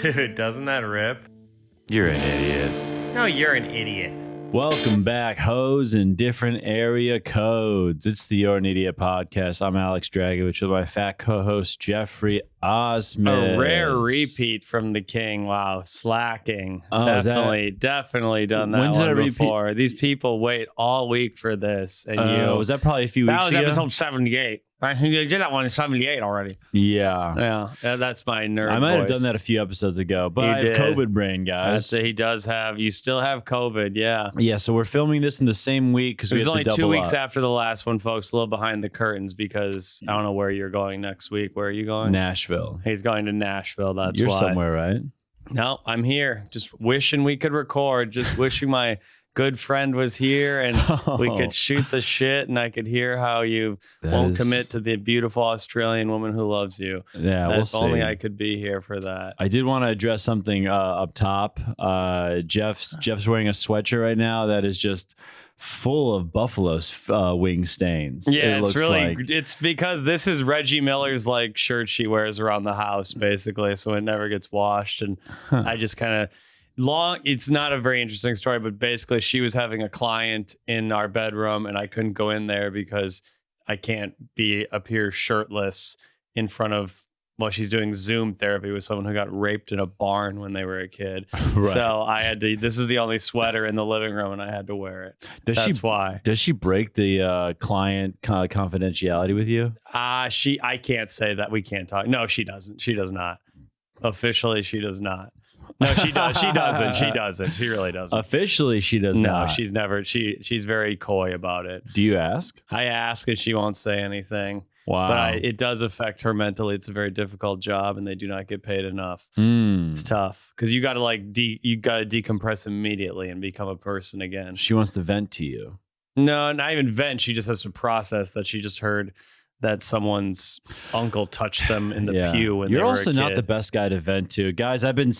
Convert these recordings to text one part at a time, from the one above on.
Dude, doesn't that rip? You're an idiot. No, you're an idiot. Welcome back, hoes in different area codes. It's the You're an Idiot podcast. I'm Alex Dragovich with my fat co-host, Geoffrey Osmond. A rare repeat from the king. Wow, slacking. Oh, definitely done that one before. These people wait all week for this. And was that probably a few weeks ago? That was episode 78. I think they did that one in 78 already. Yeah. Yeah, that's my nerd I might have voice. done that a few episodes ago, but I have COVID brain, guys. He does have. You still have COVID, yeah. Yeah, so we're filming this in the same week because It's only 2 weeks after the last one, folks. A little behind the curtains because I don't know where you're going next week. Where are you going? Nashville. He's going to Nashville. That's You're why. somewhere, right? No, I'm here. Just wishing we could record. Just wishing my good friend was here and we could shoot the shit and I could hear how you won't commit to the beautiful Australian woman who loves you. Yeah, if only I could be here for that. I did want to address something up top. Jeff's wearing a sweatshirt right now that is just full of buffalo's wing stains. Yeah, it's because this is Regie Miller's like shirt she wears around the house basically, so it never gets washed. And I just kind of it's not a very interesting story, but basically she was having a client in our bedroom and I couldn't go in there because I can't appear shirtless in front of she's doing Zoom therapy with someone who got raped in a barn when they were a kid. Right. So I had to, this is the only sweater in the living room and I had to wear it. That's why. Does she break the client confidentiality with you? I can't say that. We can't talk. No, she doesn't. She does not. Officially, she does not. No, she does. She doesn't. She doesn't. She really doesn't. Officially, she does not. No, she's never. She's very coy about it. Do you ask? I ask and she won't say anything. Wow. But it does affect her mentally. It's a very difficult job and they do not get paid enough. It's tough because you got to you got to decompress immediately and become a person again. She wants to vent to you. No, not even vent. She just has to process that she just heard that someone's uncle touched them in the pew when You're they were also a kid. Not the best guy to vent to. Guys, I've been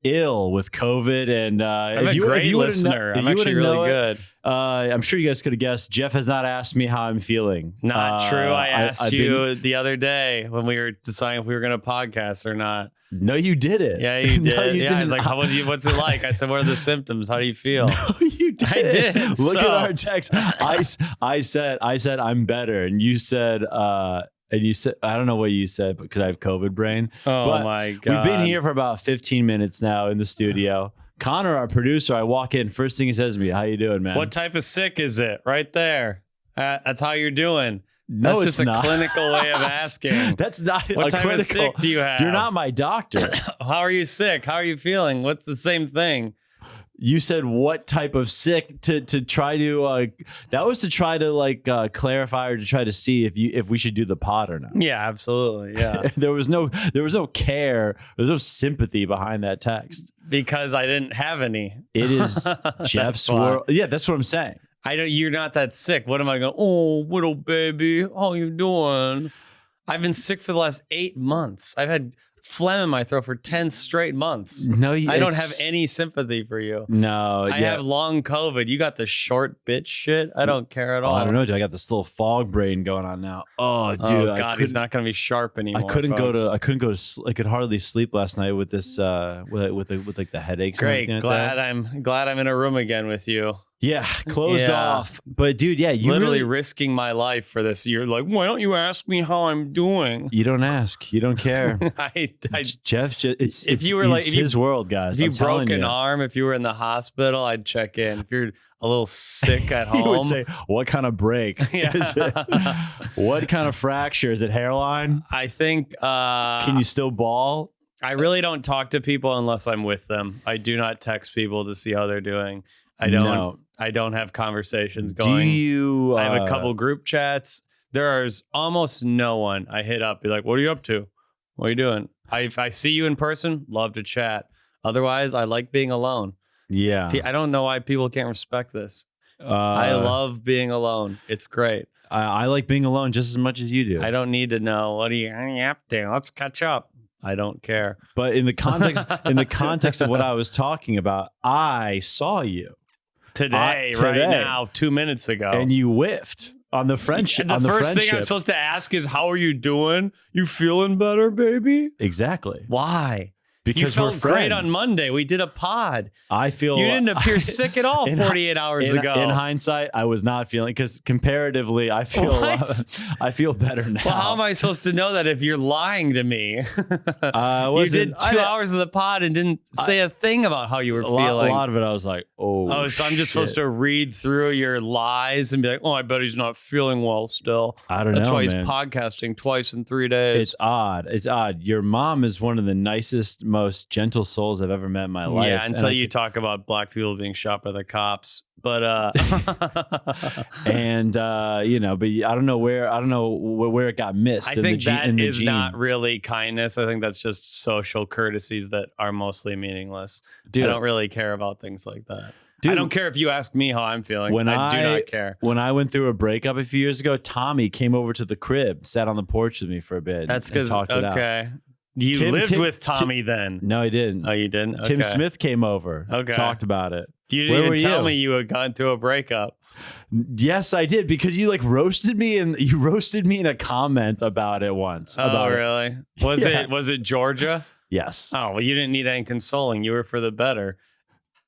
ill with COVID. And I'm a great listener. I'm actually really good. I'm sure you guys could have guessed. Jeff has not asked me how I'm feeling. Not true. I asked you the other day when we were deciding if we were going to podcast or not. No, you didn't. Yeah, you did. I was like, what's it like? I said, what are the symptoms? How do you feel? No, you did. I did. Look at our text. I said I'm better. And you said, I don't know what you said because I have COVID brain. Oh my God. We've been here for about 15 minutes now in the studio. Connor, our producer, I walk in. First thing he says to me, how you doing, man? What type of sick is it? Right there. That's how you're doing. No, that's just not. A clinical way of asking. That's not what type clinical. of sick do you have? You're not my doctor. How are you sick? How are you feeling? What's the same thing? You said what type of sick to try to that was to try to clarify or to try to see if we should do the pod or not. Yeah, absolutely. Yeah. there was no care, there was no sympathy behind that text because I didn't have any. It is Jeff's world. Yeah, that's what I'm saying. You're not that sick. What am I going? Oh, little baby, how you doing? I've been sick for the last 8 months. I've had phlegm in my throat for 10 straight months. No, I don't have any sympathy for you. No, I have long COVID. You got the short bitch shit. I don't care at all. I don't know. I got this little fog brain going on now. Oh, dude. Oh God, he's not going to be sharp anymore. I couldn't go to sleep. I could hardly sleep last night with this with the headaches. Great. And I'm glad I'm in a room again with you. Yeah, closed off. But dude, yeah, you literally risking my life for this. You're like, why don't you ask me how I'm doing? You don't ask. You don't care. Jeff, it's his world, guys. If you broke an arm, if you were in the hospital, I'd check in. If you're a little sick at home, you would say, what kind of break? Is it? What kind of fracture? Is it hairline? I think. Can you still ball? I really don't talk to people unless I'm with them. I do not text people to see how they're doing. I don't have conversations going. I have a couple group chats. There's almost no one I hit up. Be like, what are you up to? What are you doing? If I see you in person, love to chat. Otherwise, I like being alone. Yeah. I don't know why people can't respect this. I love being alone. It's great. I like being alone just as much as you do. I don't need to know what are you up to. Let's catch up. I don't care. But in the context of what I was talking about, I saw you. Today, right now, 2 minutes ago. And you whiffed on the friendship. The first thing I'm supposed to ask is, how are you doing? You feeling better, baby? Exactly. Why? because you we're felt friends. great on Monday. We did a pod. I feel You didn't appear sick at all 48 hours ago. In hindsight, I was not feeling because comparatively, I feel I feel better now. Well, how am I supposed to know that if you're lying to me? You did 2 hours of the pod and didn't say a thing about how you were feeling. A lot of it, I was like, oh, so I'm just supposed to read through your lies and be like, oh, I bet he's not feeling well still. I don't know. That's why man. he's podcasting twice in 3 days. It's odd. It's odd. Your mom is one of the nicest, most gentle souls I've ever met in my life. Yeah, until you talk about black people being shot by the cops. But and but I don't know where it got missed. I think that is genes. not really kindness. I think that's just social courtesies that are mostly meaningless. Dude, I don't really care about things like that. Dude, I don't care if you ask me how I'm feeling. I do not care. When I went through a breakup a few years ago, Tommy came over to the crib, sat on the porch with me for a bit. That's because talked it out. You lived with Tommy then. No, he didn't. Oh, you didn't? Okay. Tim Smith came over. Okay. Talked about it. You didn't even tell me you had gone through a breakup. Yes, I did, because you roasted me in a comment about it once. Really? Was it Georgia? Yes. Oh, well, you didn't need any consoling. You were for the better.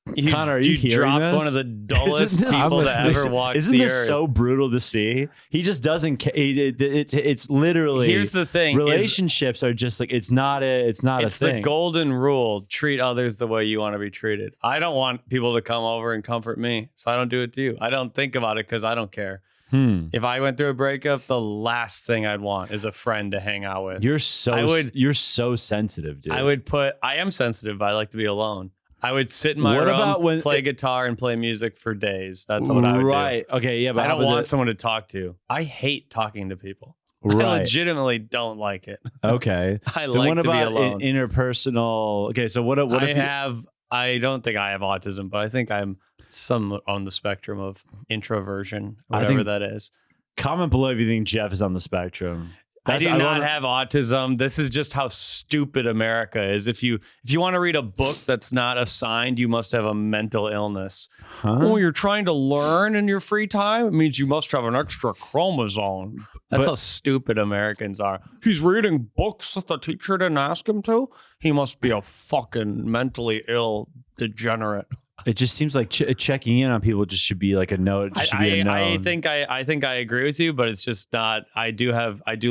Connor, are you hearing dropped this? one of the dullest people to ever walk Isn't the this earth. so brutal to see? He just doesn't care. It's literally. Here's the thing: relationships are just it's not a thing. It's the golden rule: treat others the way you want to be treated. I don't want people to come over and comfort me, so I don't do it to you. I don't think about it because I don't care. If I went through a breakup, the last thing I'd want is a friend to hang out with. You're so sensitive, dude. I am sensitive, but I like to be alone. I would sit in my room, play guitar, and play music for days. That's what I would do. Right. Okay. Yeah. But I don't want someone to talk to. I hate talking to people. Right. I legitimately don't like it. Okay. I like to be alone. Interpersonal. Okay. So what if I don't think I have autism, but I think I'm some on the spectrum of introversion, whatever that is. Comment below if you think Geoff is on the spectrum. I do not have autism. This is just how stupid America is. If you want to read a book that's not assigned, you must have a mental illness. Huh? Oh, you're trying to learn in your free time? It means you must have an extra chromosome. That's how stupid Americans are. He's reading books that the teacher didn't ask him to. He must be a fucking mentally ill degenerate. It just seems like checking in on people just should be like a note. I think I agree with you, but it's just not. I do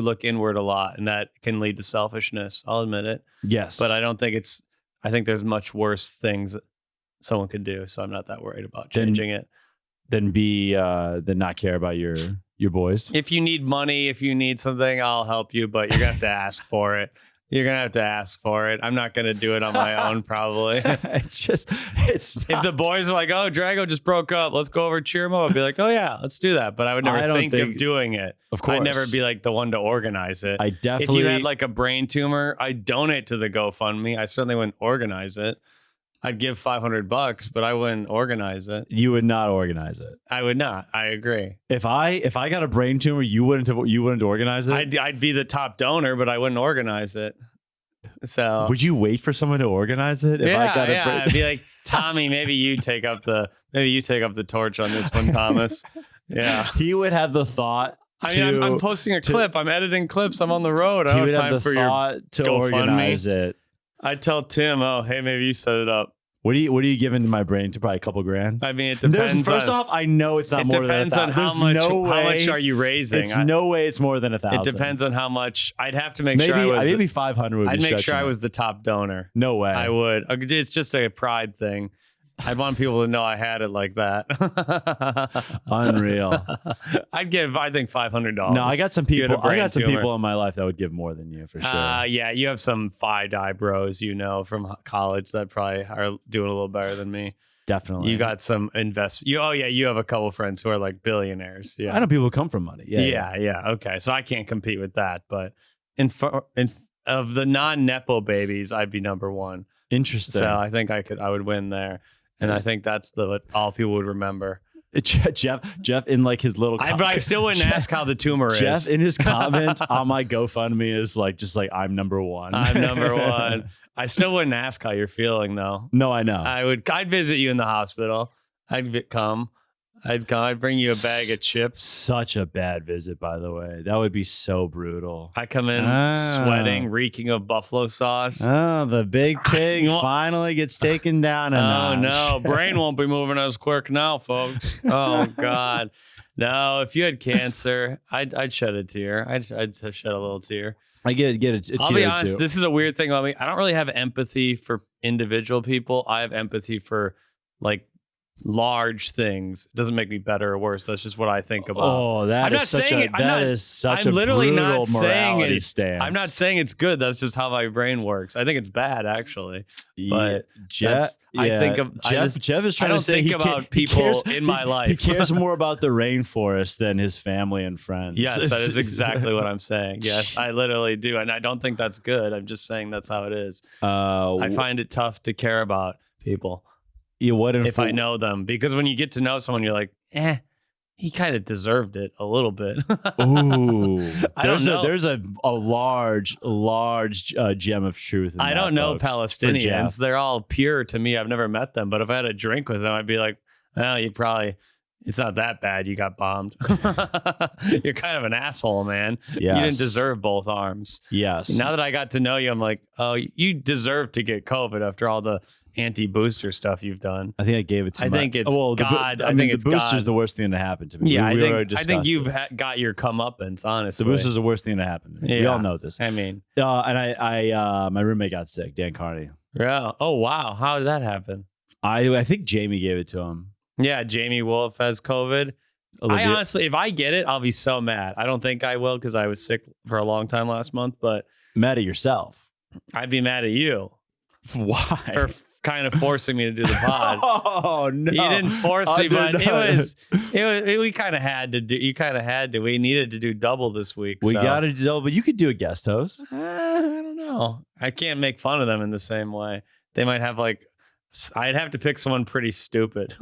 look inward a lot, and that can lead to selfishness. I'll admit it. Yes, but I don't think it's. I think there's much worse things someone could do, so I'm not that worried about changing it. Than not care about your boys. If you need money, if you need something, I'll help you, but you're gonna have to ask for it. You're going to have to ask for it. I'm not going to do it on my own, probably. If the boys are like, oh, Drago just broke up, let's go over cheer him up. I'd be like, oh, yeah, let's do that. But I would never think of doing it. Of course. I'd never be like the one to organize it. If you had like a brain tumor, I'd donate to the GoFundMe. I certainly wouldn't organize it. I'd give $500, but I wouldn't organize it. You would not organize it. I would not. I agree. If I got a brain tumor, you wouldn't organize it. I'd be the top donor, but I wouldn't organize it. So would you wait for someone to organize it? I'd be like, Tommy, maybe you take up the torch on this one, Thomas. Yeah, he would have the thought. I'm posting a clip. I'm editing clips. I'm on the road. I don't have time for your to organize it. I tell Tim, oh, hey, maybe you set it up. What are you giving to my brain? To probably a couple grand? I mean, it depends. First off, I know it's not more than $1,000. It depends on how much are you raising. It's no way it's more than $1,000. It depends on how much. I'd have to make sure maybe 500 would be I'd make sure I was the top donor. No way. I would. It's just a pride thing. I'd want people to know I had it like that. Unreal. I'd give, I think, $500. No, I got some people. People in my life that would give more than you for sure. Yeah, you have some FI bros, from college that probably are doing a little better than me. Definitely. You got some you have a couple friends who are like billionaires. Yeah, I know people who come from money. Yeah. Okay, so I can't compete with that. But of the non-nepo babies, I'd be number one. Interesting. So I think I would win there. And I think that's what all people would remember. Geoff in like his little. But I still wouldn't ask how the tumor is. Geoff in his comment on my GoFundMe is just like I'm number one. I'm number one. I still wouldn't ask how you're feeling though. No, I know. I'd visit you in the hospital. I'd come. I'd bring you a bag of chips. Such a bad visit, by the way. That would be so brutal. I come in sweating, reeking of buffalo sauce. Oh, the big pig finally gets taken down a notch. No, brain won't be moving as quick now, folks. Oh God, no! If you had cancer, I'd shed a tear. I'd shed a little tear. I get a tear. I'll be honest. This is a weird thing about me. I don't really have empathy for individual people. I have empathy for like large things. It doesn't make me better or worse. That's just what I think about. Oh, that is such a brutal morality stance. I'm not saying it's good. That's just how my brain works. I think it's bad, actually. But Geoff is trying to say he about people in my life. He cares more about the rainforest than his family and friends. Yes, that is exactly what I'm saying. Yes, I literally do, and I don't think that's good. I'm just saying that's how it is. I find it tough to care about people. Yeah, if I know them, because when you get to know someone, you're like, he kind of deserved it a little bit. Ooh, there's a large gem of truth. I don't know Palestinians. They're all pure to me. I've never met them, but if I had a drink with them, I'd be like, well, it's not that bad. You got bombed. You're kind of an asshole, man. Yes. You didn't deserve both arms. Yes. Now that I got to know you, I'm like, oh, you deserve to get COVID after all the anti-booster stuff you've done. I think I gave it to I think it's God. I think the booster's the worst thing to happen to me. Yeah, I think you've got your comeuppance, honestly. The booster's the worst thing to happen to me. Yeah. We all know this. I mean. And I my roommate got sick, Dan Carney. Yeah. Oh, wow. How did that happen? I think Jamie gave it to him. Yeah, Jamie Wolf has COVID. I honestly, if I get it, I'll be so mad. I don't think I will because I was sick for a long time last month, but... Mad at yourself. I'd be mad at you. Why? For kind of forcing me to do the pod. Oh, no. You didn't force me, but we kind of had to do, you kind of had to. We needed to do double this week. We got to do double, but you could do a guest host. I don't know. I can't make fun of them in the same way. They might have like... I'd have to pick someone pretty stupid.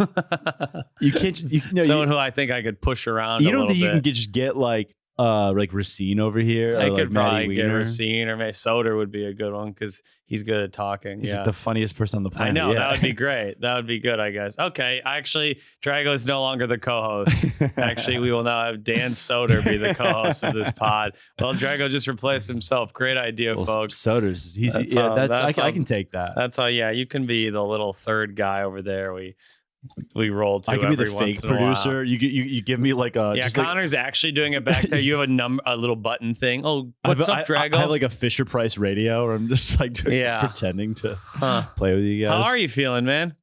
You can't. Someone who I think I could push around. You don't think you can just get like Racine over here? I could probably get Racine, or maybe Soder would be a good one because he's good at talking. He's the funniest person on the planet. I know, that would be great. That would be good, I guess. Okay, actually, Drago is no longer the co-host. Actually, we will now have Dan Soder be the co-host of this pod. Well, Drago just replaced himself. Great idea, folks. Soder's. I can take that. That's all. Yeah, you can be the little third guy over there. We roll to. I can be the fake producer. You give me like a. Yeah, Connor's actually doing it back there. You have a little button thing. Oh, what's up, Drago? I have like a Fisher Price radio, where I'm just like pretending to play with you guys. How are you feeling, man?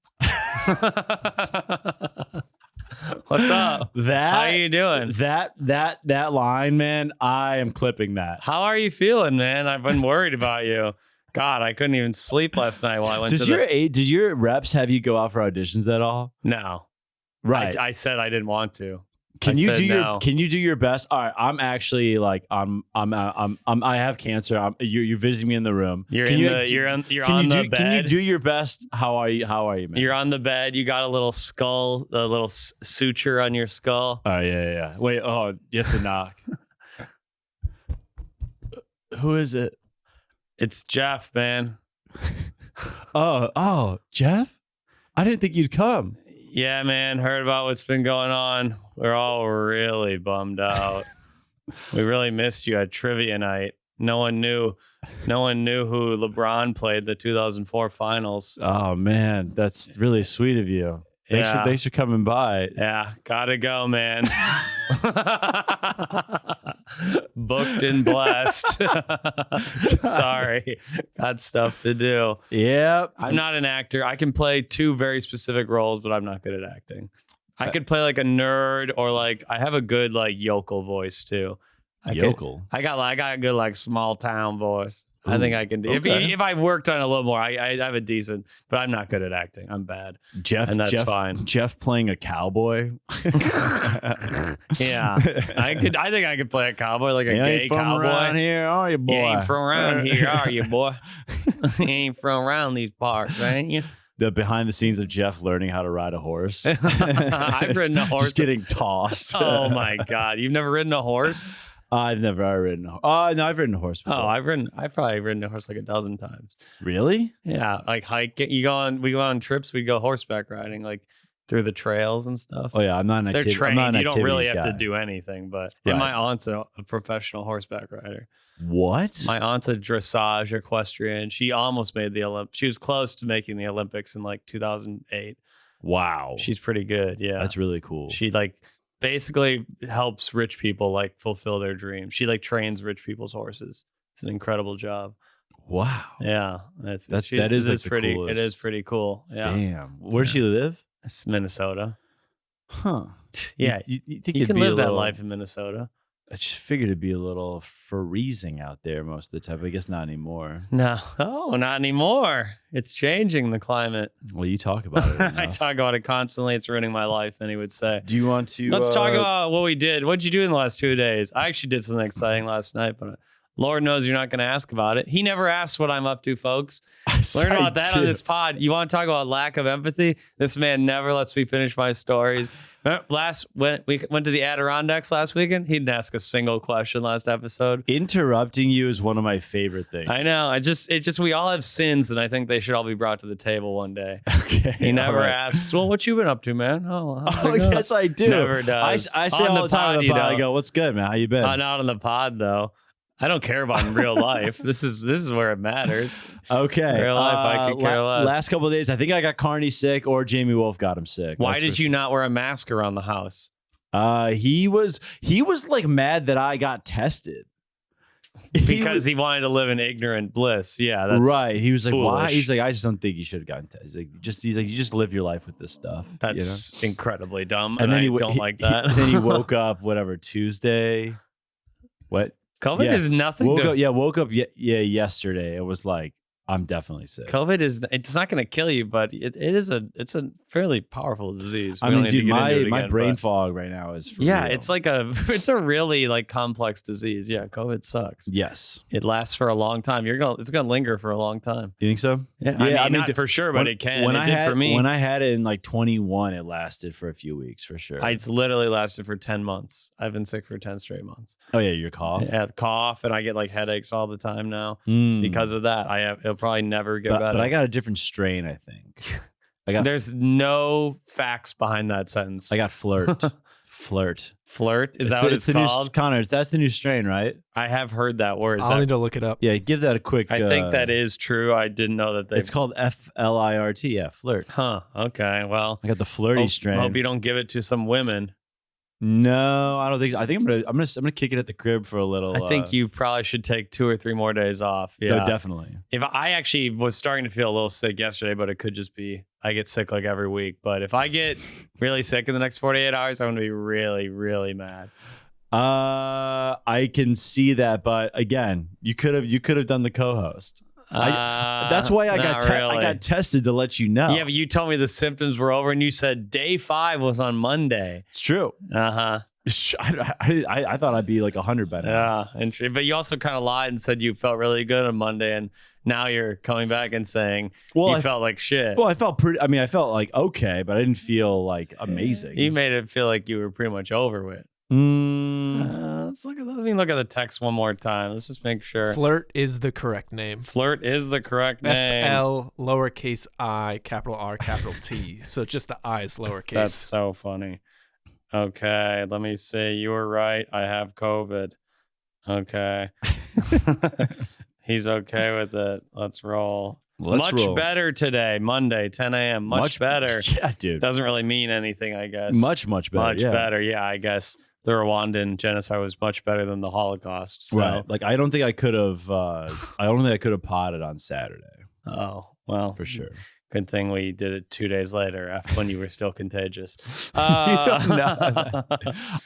What's up? How are you doing? That line, man. I am clipping that. How are you feeling, man? I've been worried about you. God, I couldn't even sleep last night while I went Did your reps have you go out for auditions at all? No. Right. I said I didn't want to. Can you do your best? All right, I'm actually like I have cancer. You're visiting me in the room. You're on the bed. Can you do your best? How are you, man? You're on the bed. You got a little skull, a little suture on your skull. Oh yeah. Wait. Oh, you have to knock. Who is it? It's Geoff, man. Oh, Geoff? I didn't think you'd come. Yeah, man. Heard about what's been going on. We're all really bummed out. We really missed you at trivia night. No one knew who LeBron played the 2004 finals. Oh man, that's really sweet of you. Thanks for coming by. Yeah, gotta go, man. Booked and blessed. Sorry, got stuff to do. Yeah, I'm not an actor. I can play two very specific roles, but I'm not good at acting. I could play like a nerd, or like I have a good like yokel voice too. I got a good like small town voice. Ooh, I think I can do. Okay. If I worked on it a little more, I have a decent, but I'm not good at acting. I'm bad. And that's fine. Geoff playing a cowboy. Yeah, I think I could play a cowboy, like a gay cowboy. Around here, are you, boy? You ain't from around here, are you, boy? You ain't from around these parts, ain't you? The behind the scenes of Geoff learning how to ride a horse. I've ridden a horse. Just getting tossed. Oh my God, you've never ridden a horse? I've never ridden a horse. No, I've ridden a horse before. I've probably ridden a horse like a dozen times. Really? Yeah, like hiking. We go on trips, we go horseback riding. Like through the trails and stuff. Oh yeah, I'm not an They're activity. trained. I'm not an You don't really have activities to guy. do anything. But Right. and my aunt's a professional horseback rider. What? My aunt's a dressage equestrian. She almost made the Olympics. She was close to making the Olympics in like 2008. Wow. She's pretty good. Yeah. That's really cool. She like basically helps rich people like fulfill their dreams. She like trains rich people's horses. It's an incredible job. Wow. Yeah. That is like the pretty coolest. it is pretty cool. Yeah. Damn. Where does she live? It's Minnesota. Huh. Yeah. You think You it'd can be a live that little- life in Minnesota. I just figured it'd be a little freezing out there most of the time. I guess not anymore. No. Oh, not anymore. It's changing the climate. Well, you talk about it. I enough. talk about it constantly. It's ruining my life, and he would say. Do you want to? Let's talk about what we did. What'd you do in the last 2 days? I actually did something exciting last night, but Lord knows you're not going to ask about it. He never asks what I'm up to, folks. Learn about that on this pod. You want to talk about lack of empathy? This man never lets me finish my stories. When we went to the Adirondacks last weekend, he didn't ask a single question last episode. Interrupting you is one of my favorite things. I know. It just we all have sins, and I think they should all be brought to the table one day. Okay. He never all right. asks, well, what you been up to, man? Oh, how's Oh, it going?" yes, I do. Never does. I say On all the time on pod, the you pod. I don't. go, "What's good, man? How you been?" Not on the pod, though. I don't care about in real life. This is where it matters. Okay. Real life, I could care less. Last couple of days, I think I got Carney sick or Jamie Wolf got him sick. Why That's did for you not wear a mask around the house? He was like mad that I got tested. Because he wanted to live in ignorant bliss. Yeah, that's right. He was like, "Why?" foolish. He's like, "I just don't think you should have gotten tested." He's like, "You just live your life with this stuff." That's incredibly dumb, And and then I don't like that. And then he woke up Tuesday. What? COVID Yeah. is nothing. Woke up yesterday. It was like, I'm definitely sick. COVID it's not going to kill you, but it's a fairly powerful disease. We I don't mean, need to dude, get into it my again, brain but- fog right now is for Yeah, real. it's a really like complex disease. Yeah, COVID sucks. Yes. It lasts for a long time. It's gonna linger for a long time. You think so? Yeah, I mean, not for sure, but it can. It did for me. When I had it in like 21, it lasted for a few weeks for sure. It's literally lasted for 10 months. I've been sick for 10 straight months. Oh yeah, your cough. I have cough, and I get like headaches all the time now. It's because of that. It'll probably never get better. But I got a different strain, I think. There's no facts behind that sentence. I got Flirt. Flirt. Flirt? Is that what it's called? Connor, that's the new strain, right? I have heard that word. I'll need to look it up. Yeah, give that a quick. I think that is true. I didn't know that they. It's called FLIRT. Yeah, Flirt. Huh. Okay. Well, I got the flirty strain. Hope you don't give it to some women. No, I don't think. I think I'm gonna kick it at the crib for a little. I think you probably should take 2 or 3 more days off. Yeah, No, definitely. If I actually was starting to feel a little sick yesterday, but it could just be I get sick like every week. But if I get really sick in the next 48 hours, I'm gonna be really, really mad. I can see that, but again, you could have done the co-host. That's why I got tested to let you know. Yeah, but you told me the symptoms were over, and you said day 5 was on Monday. It's true. Uh-huh. I thought I'd be like 100 by now. Yeah, but you also kind of lied and said you felt really good on Monday, and now you're coming back and saying you felt like shit. Well, I felt pretty. I mean, I felt like okay, but I didn't feel like amazing. You made it feel like you were pretty much over it. Let me look at the text one more time. Let's just make sure. Flirt is the correct name. Flirt is the correct name. FL lowercase I capital R capital T. So just the I is lowercase. That's so funny. Okay, let me see. You were right. I have COVID. Okay. He's okay with it. Let's roll. Much better today, Monday, 10 a.m. Much better. Yeah, dude. Doesn't really mean anything, I guess. Much better. Much better. Yeah, I guess the Rwandan genocide was much better than the Holocaust. So. Right. Like I don't think I could have. I don't think I could have potted on Saturday. Oh well, for sure. Good thing we did it 2 days later when you were still contagious. I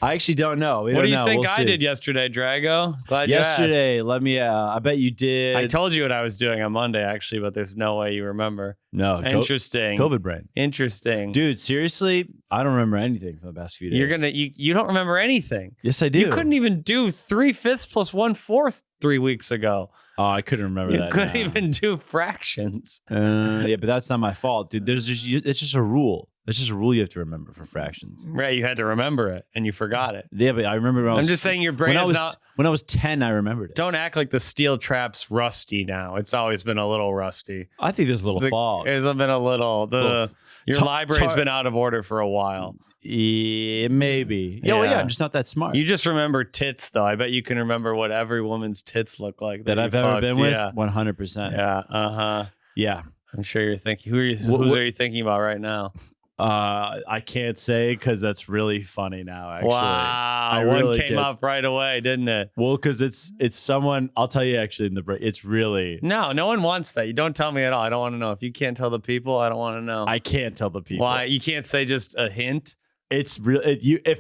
actually don't know. What do you think I did yesterday, Drago? Glad yesterday, you asked. let me. I bet you did. I told you what I was doing on Monday, actually, but there's no way you remember. No. Interesting. COVID brain. Interesting. Dude, seriously, I don't remember anything from the past few days. You don't remember anything. Yes, I do. You couldn't even do 3/5 plus 1/4 3 weeks ago. Oh, I couldn't remember that. You couldn't even do fractions. Yeah, but that's not my fault, dude. It's just a rule. It's just a rule you have to remember for fractions. Right, you had to remember it and you forgot it. Yeah, but I remember I'm just saying your brain when I was 10, I remembered it. Don't act like the steel trap's rusty now. It's always been a little rusty. I think there's a little fog. There's been a little Your library's been out of order for a while. Yeah, maybe. Yeah, well, yeah, I'm just not that smart. You just remember tits, though. I bet you can remember what every woman's tits look like that I've ever been with. 100%. Yeah. Yeah. I'm sure you're thinking. Who's are you thinking about right now? I can't say because that's really funny now. Actually, wow, one came up right away, didn't it? Well, because it's someone. I'll tell you actually in the break. It's really no one wants that. You don't tell me at all. I don't want to know. If you can't tell the people, I don't want to know. I can't tell the people. Why? You can't say just a hint. It's real.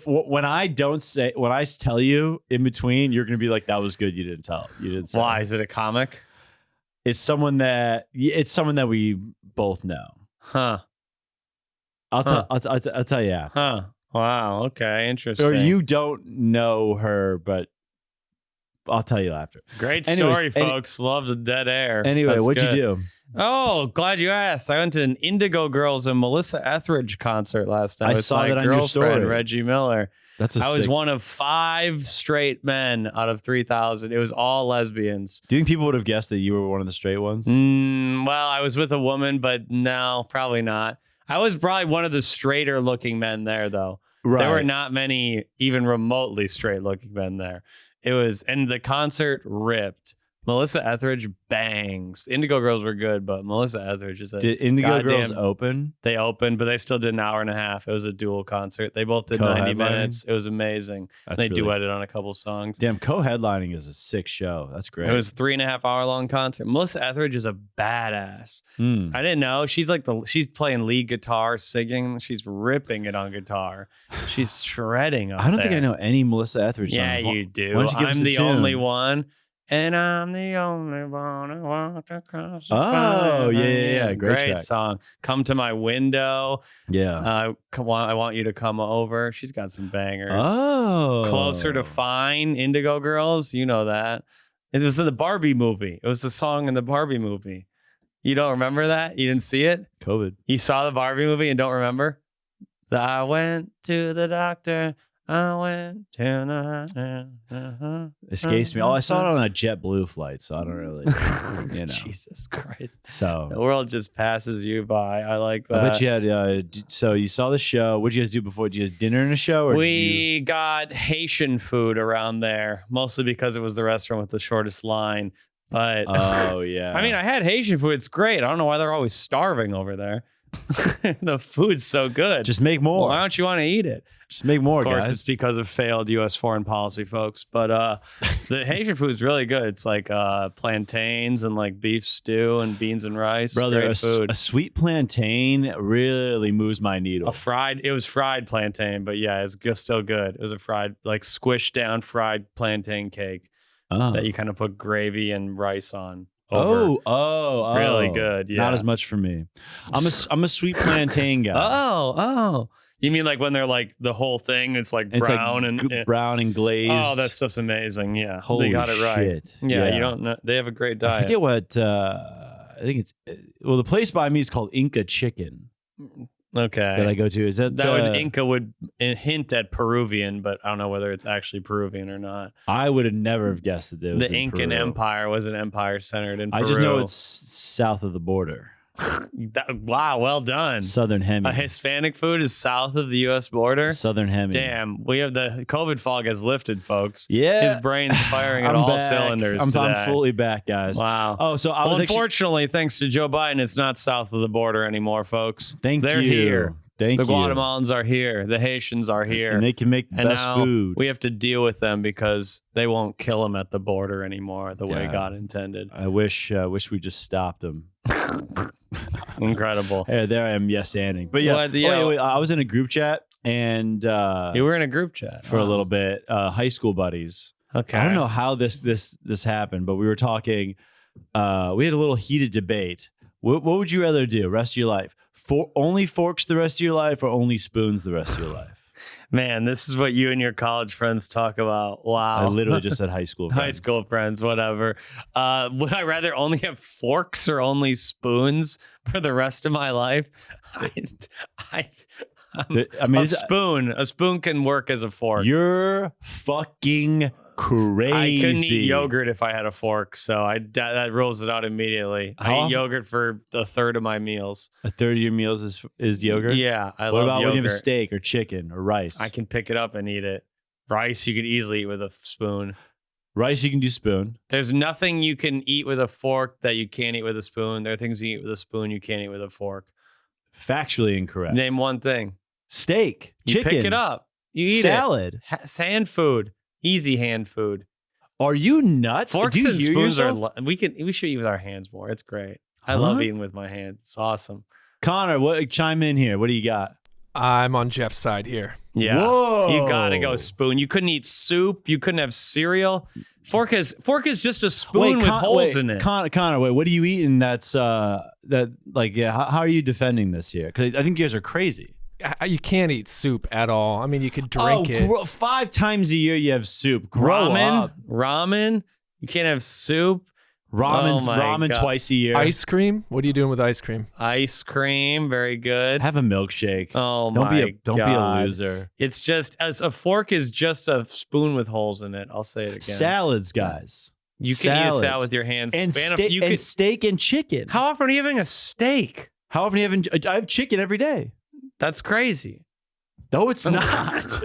When I tell you in between, you're gonna be like, "That was good. You didn't tell. You didn't say." Why? Is it a comic? It's someone that we both know. Huh. I'll tell you after. Huh. Wow. Okay. Interesting. Or you don't know her, but I'll tell you after. Great story, folks. Love the dead air. Anyway, what'd you do? Oh, glad you asked. I went to an Indigo Girls and Melissa Etheridge concert last night. I saw that on your story. Reggie Miller. I was one of 5 straight men out of 3,000. It was all lesbians. Do you think people would have guessed that you were one of the straight ones? Well, I was with a woman, but no, probably not. I was probably one of the straighter looking men there, though. Right. There were not many even remotely straight looking men there. And the concert ripped. Melissa Etheridge bangs. Indigo Girls were good, but Melissa Etheridge is a Did Indigo Girls open? They opened, but they still did an hour and a half. It was a dual concert. They both did 90 minutes. It was amazing. They duetted on a couple songs. Damn, co-headlining is a sick show. That's great. It was a 3.5 hour long concert. Melissa Etheridge is a badass. I didn't know. She's playing lead guitar, singing. She's ripping it on guitar. She's shredding up I don't think I know any Melissa Etheridge songs. Yeah, you do. I'm the only one. And I'm the only one who walked across the fire. Oh, yeah. Great song. Come to my window. Yeah. I want you to come over. She's got some bangers. Oh. Closer to Fine, Indigo Girls. You know that. It was in the Barbie movie. It was the song in the Barbie movie. You don't remember that? You didn't see it? COVID. You saw the Barbie movie and don't remember? I went to the doctor. I went to escapes me. Oh, I saw it on a JetBlue flight, so I don't really, Jesus Christ. So the world just passes you by. I like that. I bet you had. So you saw the show. What did you guys do before? Did you have dinner and a show? Or we got Haitian food around there, mostly because it was the restaurant with the shortest line. But oh yeah, I mean, I had Haitian food. It's great. I don't know why they're always starving over there. The food's so good. Just make more. Why don't you want to eat it? Just make more, Of course, guys. It's because of failed U.S. foreign policy, folks. But the Haitian food is really good. It's like plantains and like beef stew and beans and rice. Brother, great food. A sweet plantain really moves my needle. It was fried plantain, but yeah, it's still good. It was a fried, like squished down fried plantain cake that you kind of put gravy and rice on. Oh, really good. Yeah, not as much for me. I'm a sweet plantain guy. Oh, you mean like when they're like the whole thing? It's like brown and brown and glazed. Oh, that stuff's amazing. Yeah, holy they got it right. Shit. Yeah, you don't know. They have a great diet. I forget what. I think it's the place by me is called Inca Chicken. Okay, that I go to. Is that Inca would hint at Peruvian, but I don't know whether it's actually Peruvian or not. I would have never have guessed that it was the Incan Peru. Empire was an empire centered in Peru. I just know it's south of the border. Wow, well done. Southern Hemi. Hispanic food is south of the U.S. border. Southern Hemi. Damn, we have the COVID fog has lifted, folks. Yeah, his brain's firing at all cylinders. I'm fully back, guys. Wow. Oh, so unfortunately, thanks to Joe Biden, it's not south of the border anymore, folks. They're here. The Guatemalans are here. The Haitians are here. And they can make the best food. We have to deal with them because they won't kill them at the border anymore the way God intended. I wish we just stopped them. Incredible. Hey, there I am, yes-anding. But yeah, wait, I was in a group chat and you were in a group chat for a little bit, high school buddies. Okay. I don't know how this happened, but we were talking. We had a little heated debate. What would you rather do rest of your life? Only forks the rest of your life or only spoons the rest of your life? Man, this is what you and your college friends talk about. Wow. I literally just said high school friends. High school friends, whatever. Would I rather only have forks or only spoons for the rest of my life? I mean, a spoon can work as a fork. You're fucking crazy. I couldn't eat yogurt if I had a fork, so that rules it out immediately. I eat yogurt for a third of my meals. A third of your meals is yogurt? Yeah, I love What about yogurt. when you have a steak or chicken or rice? I can pick it up and eat it. Rice, you could easily eat with a spoon. Rice, you can do spoon. There's nothing you can eat with a fork that you can't eat with a spoon. There are things you eat with a spoon you can't eat with a fork. Factually incorrect. Name one thing. Steak, You chicken, pick it up. You eat salad. it. Hand food. Easy hand food. Are you nuts? Forks Do you and hear spoons yourself? we should eat with our hands more. It's great. I love eating with my hands. It's awesome. Connor, chime in here. What do you got? I'm on Jeff's side here. Yeah. Whoa. You gotta go spoon. You couldn't eat soup. You couldn't have cereal. Fork is just a spoon with holes in it. Connor, wait, what are you eating that's how are you defending this here? Because I think you guys are crazy. You can't eat soup at all. I mean, you could drink it. 5 times a year you have soup. Grow up. Ramen. You can't have soup. Ramen God. twice a year. Ice cream? What are you doing with ice cream? Ice cream, very good. Have a milkshake. Oh don't my Don't be a loser. It's just as a fork is just a spoon with holes in it. I'll say it again. Salads, guys. You can eat a salad with your hands. And, and steak and chicken. How often are you having a steak? How often are you having? I have chicken every day. That's crazy. No, it's not.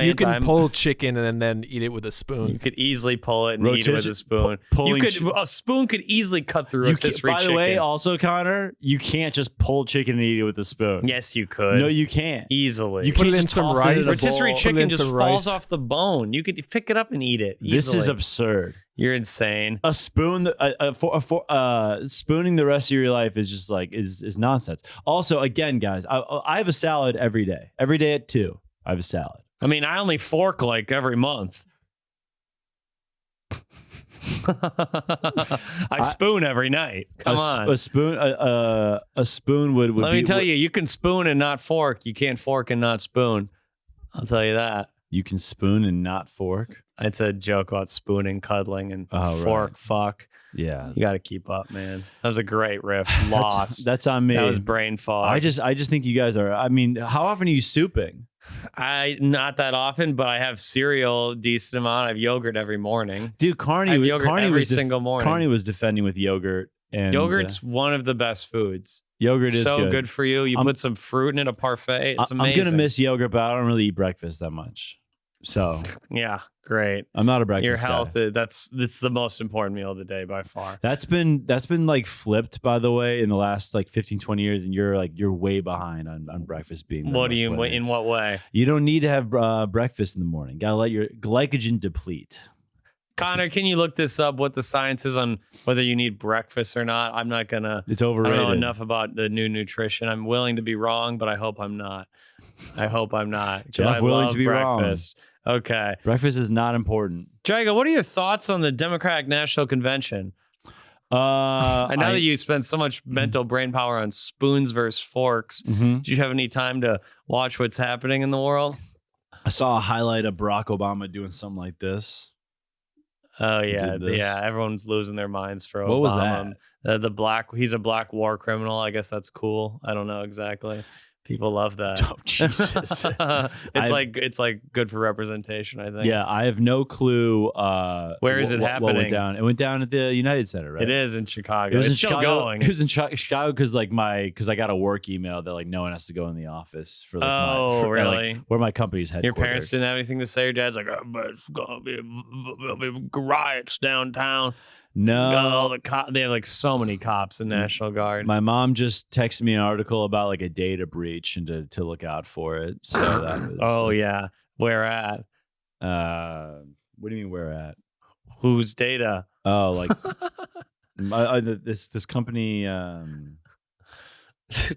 You can pull chicken and then eat it with a spoon. You could easily pull it and eat it with a spoon. A spoon could easily cut through a rotisserie chicken. By the way, also, Connor, you can't just pull chicken and eat it with a spoon. Yes, you could. No, you can't. Easily. You put can't it in just some toss rice. it in a Rotisserie bowl. chicken just falls rice. off the bone. You could pick it up and eat it easily. This is absurd. You're insane. A spoon, spooning the rest of your life is just like is nonsense. Also, again, guys, I have a salad every day. Every day at 2, I have a salad. I mean, I only fork like every month. I spoon every night. Come on. A spoon would Let be, me tell you, you can spoon and not fork. You can't fork and not spoon. I'll tell you that. You can spoon and not fork. It's a joke about spooning, cuddling, and fork, right. fuck. Yeah. You got to keep up, man. That was a great riff. Lost. That's on me. That was brain fog. I just think you guys are. I mean, how often are you souping? Not that often, but I have cereal a decent amount. I have yogurt every morning. Dude, Carney every single morning. Carney was defending with yogurt. And yogurt's one of the best foods. Yogurt is so good for you. You put some fruit in it, a parfait. It's amazing. I'm gonna miss yogurt, but I don't really eat breakfast that much. So yeah, great. I'm not a breakfast Your health, guy. that's the most important meal of the day by far. That's been like flipped, by the way, in the last like 15, 20 years, and you're way behind on breakfast being. What do you? In what way? You don't need to have breakfast in the morning. Gotta let your glycogen deplete. Connor, can you look this up? What the science is on whether you need breakfast or not? I'm not gonna. It's overrated. I don't know enough about the new nutrition. I'm willing to be wrong, but I hope I'm not. Geoff, willing to be breakfast. Wrong. Okay. Breakfast is not important. Drago, what are your thoughts on the Democratic National Convention? I know that you spend so much mental brain power on spoons versus forks. Mm-hmm. Did you have any time to watch what's happening in the world? I saw a highlight of Barack Obama doing something like this. Oh yeah, yeah. Everyone's losing their minds for Obama. What was that? He's a black war criminal. I guess that's cool. I don't know exactly. People love that. Oh, Jesus. it's like good for representation, I think. Yeah, I have no clue. Where is it happening? What went down? It went down at the United Center, right? It is in Chicago. It's still Chicago. going. It was in Chicago because I got a work email that like no one has to go in the office for like really? Where my company's headquartered. Your parents didn't have anything to say. Your dad's like, but it's gonna be riots downtown. No, they have like so many cops in National Guard. My mom just texted me an article about like a data breach and to look out for it. So that was. Yeah, where at? What do you mean where at? Whose data? Oh, like this company.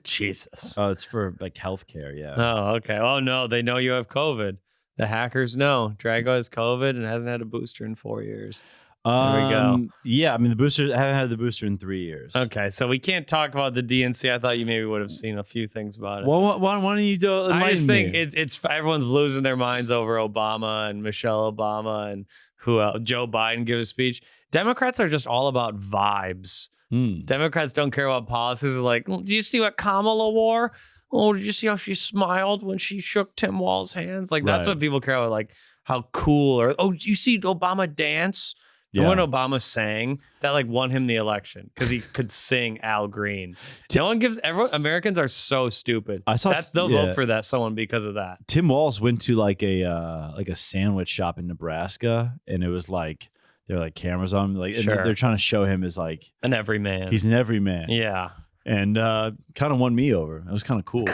Jesus. Oh, it's for like healthcare. Yeah. Oh, okay. Oh no, they know you have COVID. The hackers know Drago has COVID and hasn't had a booster in 4 years. There we go. Yeah, I mean I haven't had the booster in 3 years. Okay, so we can't talk about the DNC. I thought you maybe would have seen a few things about it. Well, why don't you do? I just think it's everyone's losing their minds over Obama and Michelle Obama and who else? Joe Biden give a speech. Democrats are just all about vibes. Democrats don't care about policies. Like, do you see what Kamala wore? oh, did you see how she smiled when she shook Tim Walz's hands? Like, that's Right. what people care about, like how cool, or, oh, did you see Obama dance? Yeah. And when Obama sang, that like won him the election because he could sing Al Green. No one gives, Americans are so stupid. They'll vote for that someone because of that. Tim Walz went to like a sandwich shop in Nebraska, and it was like there were like cameras on him, like and Sure. they're trying to show him as like An everyman. he's an everyman. Yeah. And kind of won me over. It was kind of cool.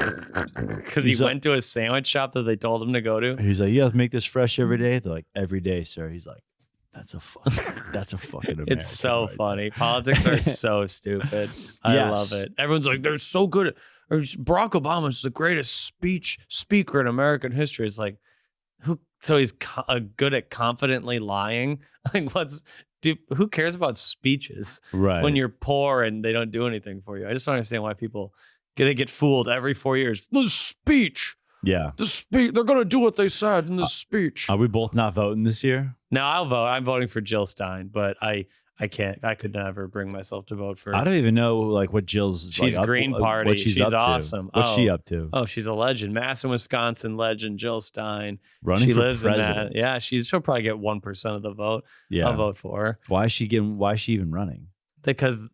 Because he went to a sandwich shop that they told him to go to. He's like, "Yeah, make this fresh every day." They're like, "Every day, sir." He's like, that's a fucking American. It's so right funny. Politics are so stupid. I Yes. love it. Everyone's like, they're so good at, or Barack Obama's the greatest speaker in American history. It's like, so he's good at confidently lying? Like, who cares about speeches Right. when you're poor and they don't do anything for you? I just don't understand why people get fooled every 4 years. The speech. Yeah. They're going to do what they said in the speech. Are we both not voting this year? No, I'll vote. I'm voting for Jill Stein, but I can't. I could never bring myself to vote for. I don't even know like what Jill's. She's like, Green up, Party. What she's She's up awesome. To. What's she up to? Oh, she's a legend. Madison, Wisconsin legend Jill Stein. Running she for lives president. in that. Yeah, she'll probably get 1% of the vote. Yeah. I'll vote for her Why is she even running? because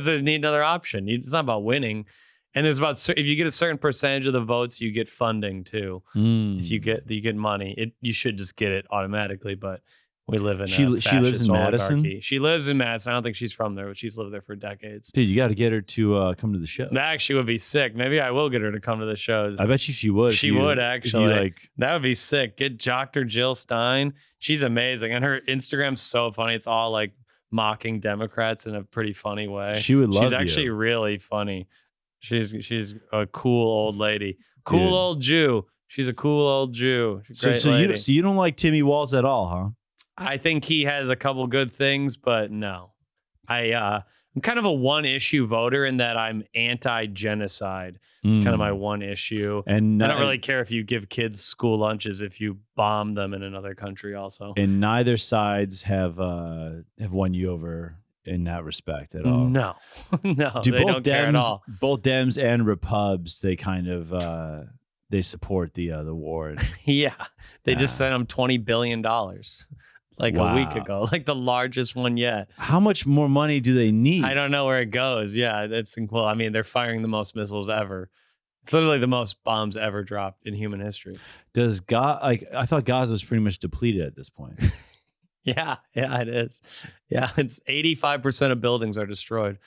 they need another option. It's not about winning. And there's about, if you get a certain percentage of the votes, you get funding too. If you get money, you should just get it automatically. But we live in She lives fascist in oligarchy. Madison? She lives in Madison. I don't think she's from there, but she's lived there for decades. Dude, you got to get her to come to the show. That actually would be sick. Maybe I will get her to come to the shows. I bet you she would. She would actually. Like, That would be sick. Get Dr. Jill Stein. She's amazing, and her Instagram's so funny. It's all like mocking Democrats in a pretty funny way. she would love She's actually you. really funny. She's a cool old lady. Cool Dude. old Jew. She's a cool old Jew. She's a great So lady. you don't like Timmy Walz at all, huh? I think he has a couple good things, but no. I'm kind of a one-issue voter in that I'm anti-genocide. It's kind of my one issue. And I don't really care if you give kids school lunches if you bomb them in another country also. And neither sides have won you over in that respect at all. No. No, Do they both don't care at all. Both Dems and Repubs, they kind of they support the war. Yeah. They just sent them $20 billion like a week Wow. ago, like the largest one yet. How much more money do they need? I don't know where it goes. Yeah, that's cool. I mean, they're firing the most missiles ever. It's literally the most bombs ever dropped in human history. Does God I thought Gaza was pretty much depleted at this point. Yeah, it is. Yeah, it's 85% of buildings are destroyed.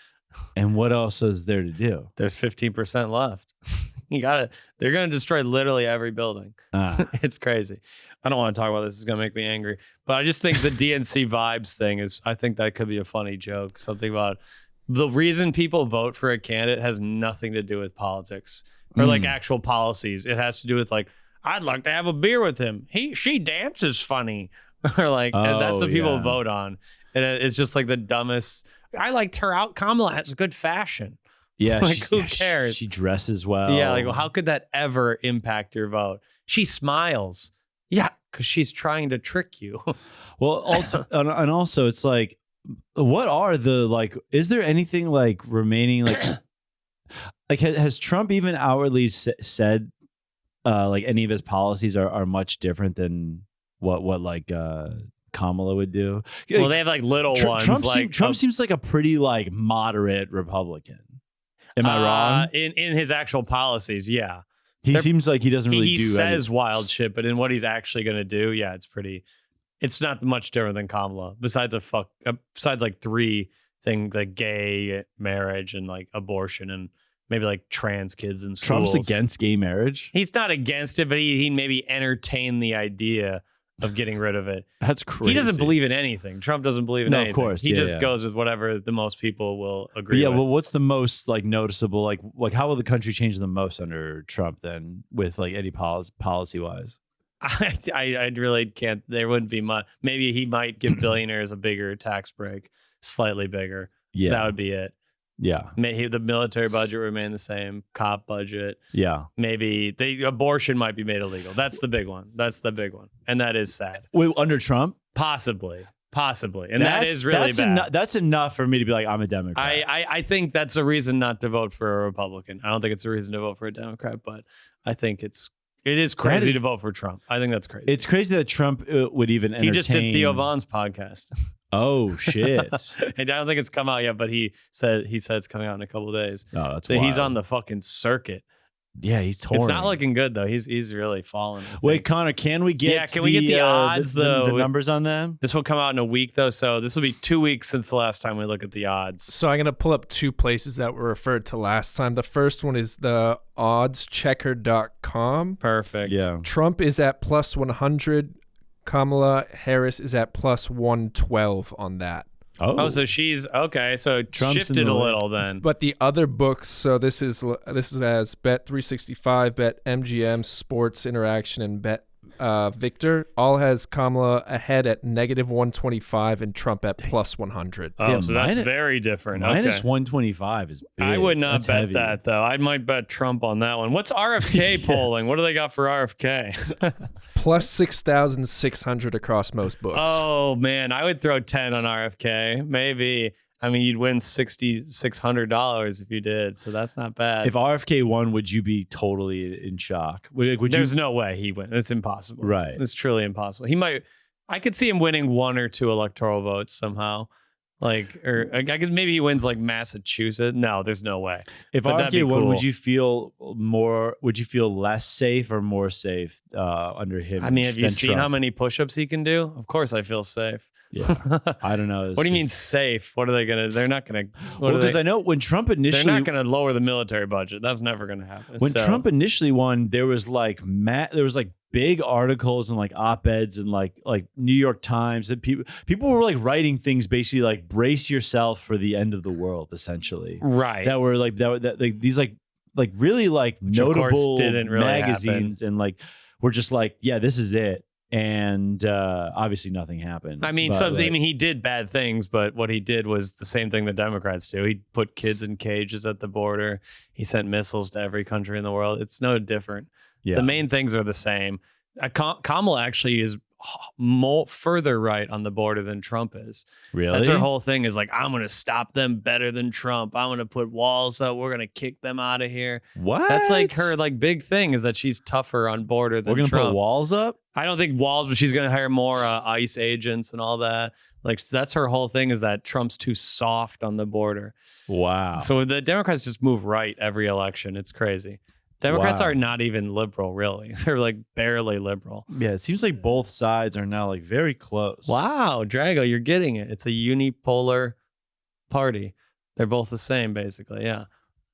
And what else is there to do? There's 15% left. They're going to destroy literally every building. It's crazy. I don't want to talk about this. It's going to make me angry. But I just think the DNC Vibes thing I think that could be a funny joke. Something about the reason people vote for a candidate has nothing to do with politics or like actual policies. It has to do with like, I'd like to have a beer with him. She dances funny. Or like, that's what people vote on. And it's just like the dumbest. I liked her out. Kamala has good fashion. Yeah, Like, who cares? She dresses well. Yeah, like, well, how could that ever impact your vote? She smiles. Yeah, because she's trying to trick you. Well, also, and also, it's like, what are the like? Is there anything like remaining? Like, has Trump even outwardly said like any of his policies are much different than what like Kamala would do? Well, they have like little ones. Trump seems like a pretty like moderate Republican. Am I wrong? In his actual policies, yeah. He seems like he doesn't really he do. says wild shit, but in what he's actually going to do, yeah, it's not much different than Kamala. Besides like three things like gay marriage and like abortion and maybe like trans kids in schools. Trump's against gay marriage. He's not against it, but he maybe entertain the idea of getting rid of it. That's crazy. He doesn't believe in anything. Trump doesn't believe in anything. Of course. He Yeah, just yeah. goes with whatever the most people will agree Yeah, with. well, what's the most like noticeable? Like how will the country change the most under Trump then, with like any policy wise? I really can't. There wouldn't be much. Maybe he might give billionaires a bigger tax break, slightly bigger. Yeah, That would be it. yeah, The military budget remain the same. Cop budget. yeah. Maybe the abortion might be made illegal. That's the big one. And that is sad. Wait, under Trump? Possibly. Possibly. And that is really bad. That's enough for me to be like, I'm a Democrat. I think that's a reason not to vote for a Republican. I don't think it's a reason to vote for a Democrat, but I think it is crazy to vote for Trump. I think that's crazy. It's crazy that Trump would even entertain. He just did Theo Von's podcast. Oh shit! I don't think it's come out yet, but he said it's coming out in a couple of days. Oh, that's so wild. he's on the fucking circuit. Yeah, he's touring. It's not looking good though. He's really falling. Wait, Connor, can we get we get the odds though? The numbers on them? This will come out in a week though, so this will be 2 weeks since the last time we look at the odds. So I'm going to pull up two places that were referred to last time. The first one is the oddschecker.com. Perfect. Yeah. Trump is at plus 100. Kamala Harris is at plus 112 on that. Oh, so she's okay. So Trump's shifted a little then. But the other books, so this is as Bet 365, Bet MGM, Sports Interaction, and Bet Victor, all has Kamala ahead at negative 125 and Trump at plus 100. Oh, so that's very different. Minus Okay. 125 is big. I would not That's bet heavy. that though. I might bet Trump on that one. What's RFK polling? What do they got for RFK? Plus 6,600 across most books. Oh man, I would throw 10 on RFK. Maybe. I mean, you'd win $6,600 if you did, so that's not bad. If RFK won, would you be totally in shock? Would There's you? no way he wins. It's impossible. Right. It's truly impossible. He might. I could see him winning 1 or 2 electoral votes somehow. Or I guess maybe he wins like Massachusetts. No, there's no way. If But that'd be RFK won, cool. would you feel more? Would you feel less safe or more safe under him? I mean, have you than seen Trump? how many push-ups he can do? Of course, I feel safe. Yeah, I don't know. What do you mean safe? What are they gonna? They're not gonna. Well, because I know when Trump They're initially not gonna lower the military budget. That's never gonna happen. when So- Trump initially won, there was like big articles and like op-eds and like New York Times that people were like writing things basically like brace yourself for the end of the world, essentially. right? That were like these like really like Which, of course, notable didn't really magazines and like we're just like, yeah, this is it. And obviously nothing happened. I mean, But, he did bad things, but what he did was the same thing the Democrats do. He put kids in cages at the border. He sent missiles to every country in the world. It's no different. yeah. The main things are the same. Kamala actually is further right on the border than Trump is. Really? That's her whole thing is like, I'm going to stop them better than Trump. I'm going to put walls up. We're going to kick them out of here. What? That's like her like big thing is that she's tougher on border than We're gonna Trump. put walls up. I don't think walls, but she's going to hire more ICE agents and all that. Like that's her whole thing is that Trump's too soft on the border. Wow. So the Democrats just move right every election. It's crazy. Democrats Wow. are not even liberal, really. They're like barely liberal. Yeah, it seems like both sides are now like very close. Wow, Drago, you're getting it. It's a unipolar party. They're both the same, basically. Yeah.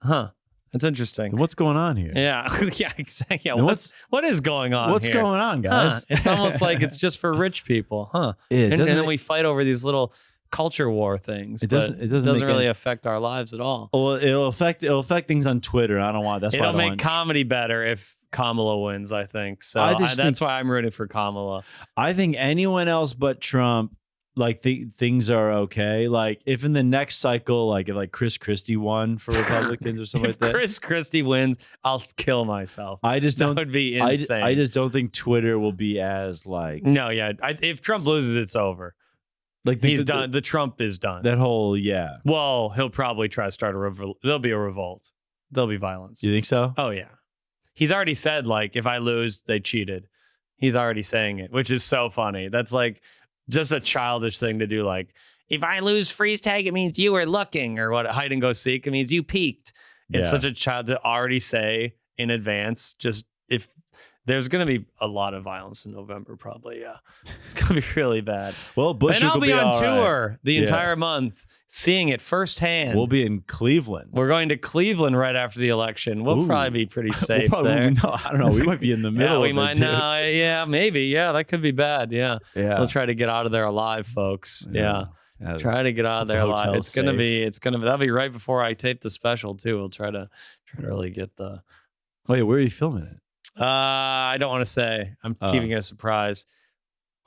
Huh. That's interesting. What's going on here? Yeah. Yeah, exactly. Yeah. And What is going on What's here? going on, Huh. guys? It's almost like it's just for rich people, huh? Yeah, And then we fight over these little culture war things. It doesn't- but it doesn't make really any- affect our lives at all. Well, it'll affect things on Twitter. I don't want. That's why I It'll don't make want- comedy better if Kamala wins, I think. So I just that's think- why I'm rooting for Kamala. I think anyone else but Trump, like things are okay. Like if in the next cycle, like if like Chris Christie won for Republicans or something If like that, Chris Christie wins, I'll kill myself. I just That don't. would be I insane. just don't think Twitter will be as like No, yeah. If Trump loses, it's over. like He's done. The Trump is done. That whole yeah. Well, he'll probably try to start a revolt. There'll be a revolt. There'll be violence. You think so? Oh, yeah. He's already said, like, if I lose, they cheated. He's already saying it, which is so funny. That's like just a childish thing to do. Like, if I lose freeze tag, it means you were looking, or what? Hide and go seek, it means you peeked. It's Yeah. such a child to already say in advance, just if there's going to be a lot of violence in November, probably. Yeah. It's going to be really bad. Well, Bush And I'll will be on all right. tour the Yeah. entire month, seeing it firsthand. We'll be in Cleveland. We're going to Cleveland right after the election. We'll Ooh. probably be pretty We'll safe probably- there. No, I don't know. We might be in the middle. Yeah, we of might. it, too. No, yeah, maybe. Yeah, that could be bad. Yeah. Yeah. We'll try to get out of there alive, folks. Yeah. Yeah. Try to get out of The there alive. hotel's It's gonna safe. be. That'll be right before I tape the special too. We'll try to really get the. Wait, where are you filming it? I don't want to say. I'm keeping it a surprise.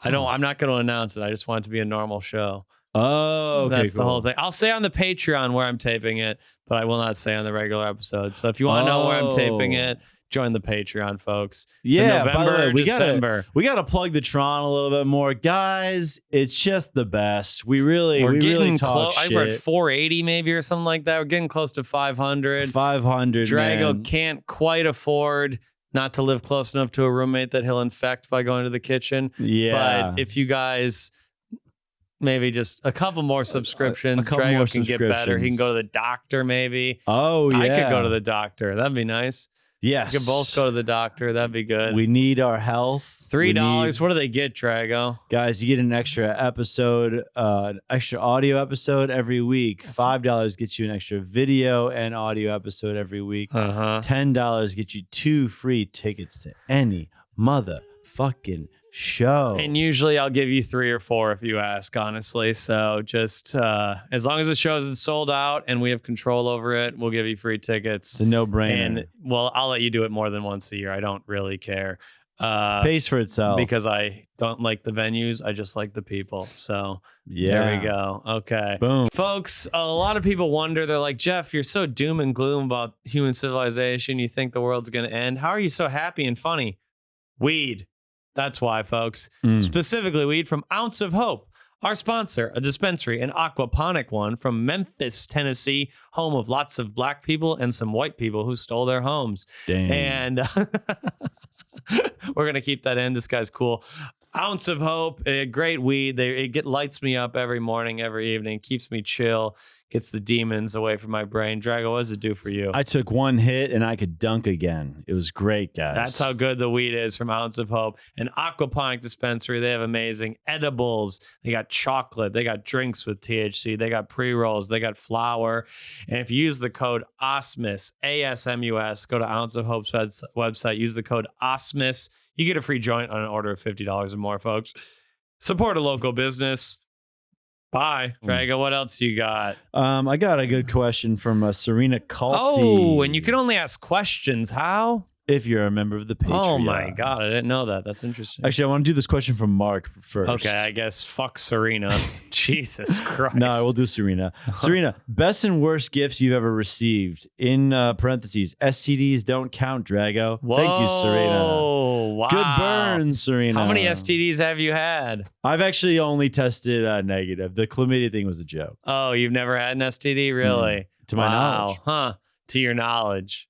I'm not going to announce it. I just want it to be a normal show. Oh, okay, That's the cool. whole thing. I'll say on the Patreon where I'm taping it, but I will not say on the regular episode. So if you want to know where I'm taping it, join the Patreon, folks. Yeah, by the way, we December. gotta plug the Tron a little bit more, guys. It's just the best. We really talk shit. We're at 480 maybe or something like that. We're getting close to 500. 500. Drago man. can't quite afford not to live close enough to a roommate that he'll infect by going to the kitchen. Yeah, but if you guys maybe just a couple more subscriptions, couple Drago more can get better. He can go to the doctor maybe. Oh yeah, I could go to the doctor. That'd be nice. Yes, We could both go to the doctor. That'd be good. We need our health. $3. What do they get, Drago? Guys, you get an extra episode, extra audio episode every week. $5 gets you an extra video and audio episode every week. $10 gets you 2 free tickets to any motherfucking show. And usually I'll give you 3 or 4 if you ask, honestly. So just as long as the show isn't sold out and we have control over it, we'll give you free tickets. It's a no-brainer. And well, I'll let you do it more than once a year. I don't really care. Pays for itself. Because I don't like the venues. I just like the people. So yeah, there we go. Okay. Boom. Folks, a lot of people wonder, they're like, Geoff, you're so doom and gloom about human civilization. You think the world's going to end. How are you so happy and funny? Weed. That's why, folks. Specifically, weed from Ounce of Hope. Our sponsor, a dispensary, an aquaponic one from Memphis, Tennessee, home of lots of black people and some white people who stole their homes. Damn. And we're going to keep that in. This guy's cool. Ounce of Hope, a great weed. It lights me up every morning, every evening, keeps me chill, gets the demons away from my brain. Drago, what does it do for you? I took one hit and I could dunk again. It was great, guys. That's how good the weed is from Ounce of Hope. An aquaponic dispensary. They have amazing edibles. They got chocolate. They got drinks with THC. They got pre-rolls. They got flour. And if you use the code OSMUS, ASMUS, go to Ounce of Hope's website, use the code OSMUS. You get a free joint on an order of $50 or more, folks. Support a local business. Bye. Drago, what else you got? I got a good question from Serena Culty. Oh, and you can only ask questions. How? If you're a member of the Patreon. Oh my God, I didn't know that. That's interesting. Actually, I want to do this question from Mark first. Okay, I guess fuck Serena. Jesus Christ. No, we'll do Serena. Serena, best and worst gifts you've ever received. In parentheses, STDs don't count, Drago. Whoa, thank you, Serena. Wow. Good burn, Serena. How many STDs have you had? I've actually only tested negative. The chlamydia thing was a joke. Oh, you've never had an STD? Really? To my knowledge. Huh. To your knowledge.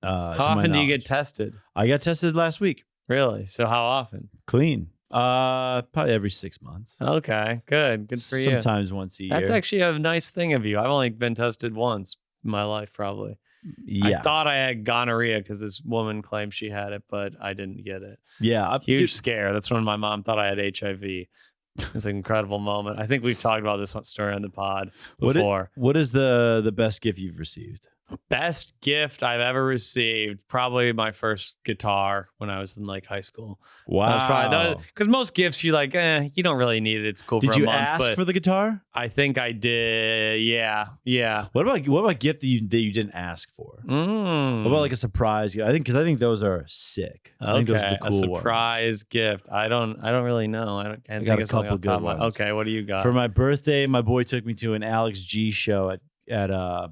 How How often do you get tested? I got tested last week. Really? So how often? Clean. Probably every 6 months. Okay, good. Good for you. Sometimes once a year. That's actually a nice thing of you. I've only been tested once in my life, probably. Yeah. I thought I had gonorrhea because this woman claimed she had it, but I didn't get it. Yeah. Huge scare. That's when my mom thought I had HIV. It's an incredible moment. I think we've talked about this story on the pod before. What is the best gift you've received? Best gift I've ever received, probably my first guitar when I was in like high school. Wow. Because most gifts you like, you don't really need it. It's cool Did for a you month. ask but for the guitar? I think I did. Yeah. What about gift that you didn't ask for? What about like a surprise gift? I think those are sick. I think those are the cool a surprise gift. I don't really know. I got a couple good ones. Okay, what do you got? For my birthday, my boy took me to an Alex G show at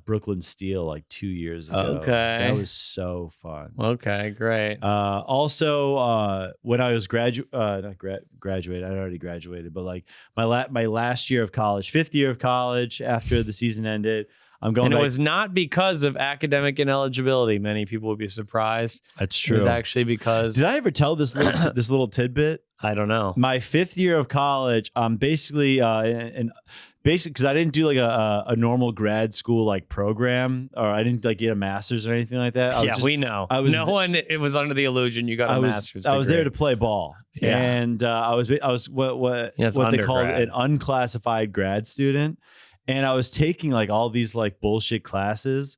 Brooklyn Steel like 2 years ago. Okay. That was so fun. Okay, great. Also, when I was graduate, I already graduated, but like my last year of college, 5th year of college after the season ended, I'm going. And back. it was not because of academic ineligibility. Many people would be surprised. That's true. It was actually because. Did I ever tell this little tidbit? I don't know. My 5th year of college, basically, because I didn't do like a normal grad school like program, or I didn't like get a master's or anything like that. We know. It was under the illusion you got a master's degree. I was there to play ball, and I was what they call an unclassified grad student. And I was taking like all these like bullshit classes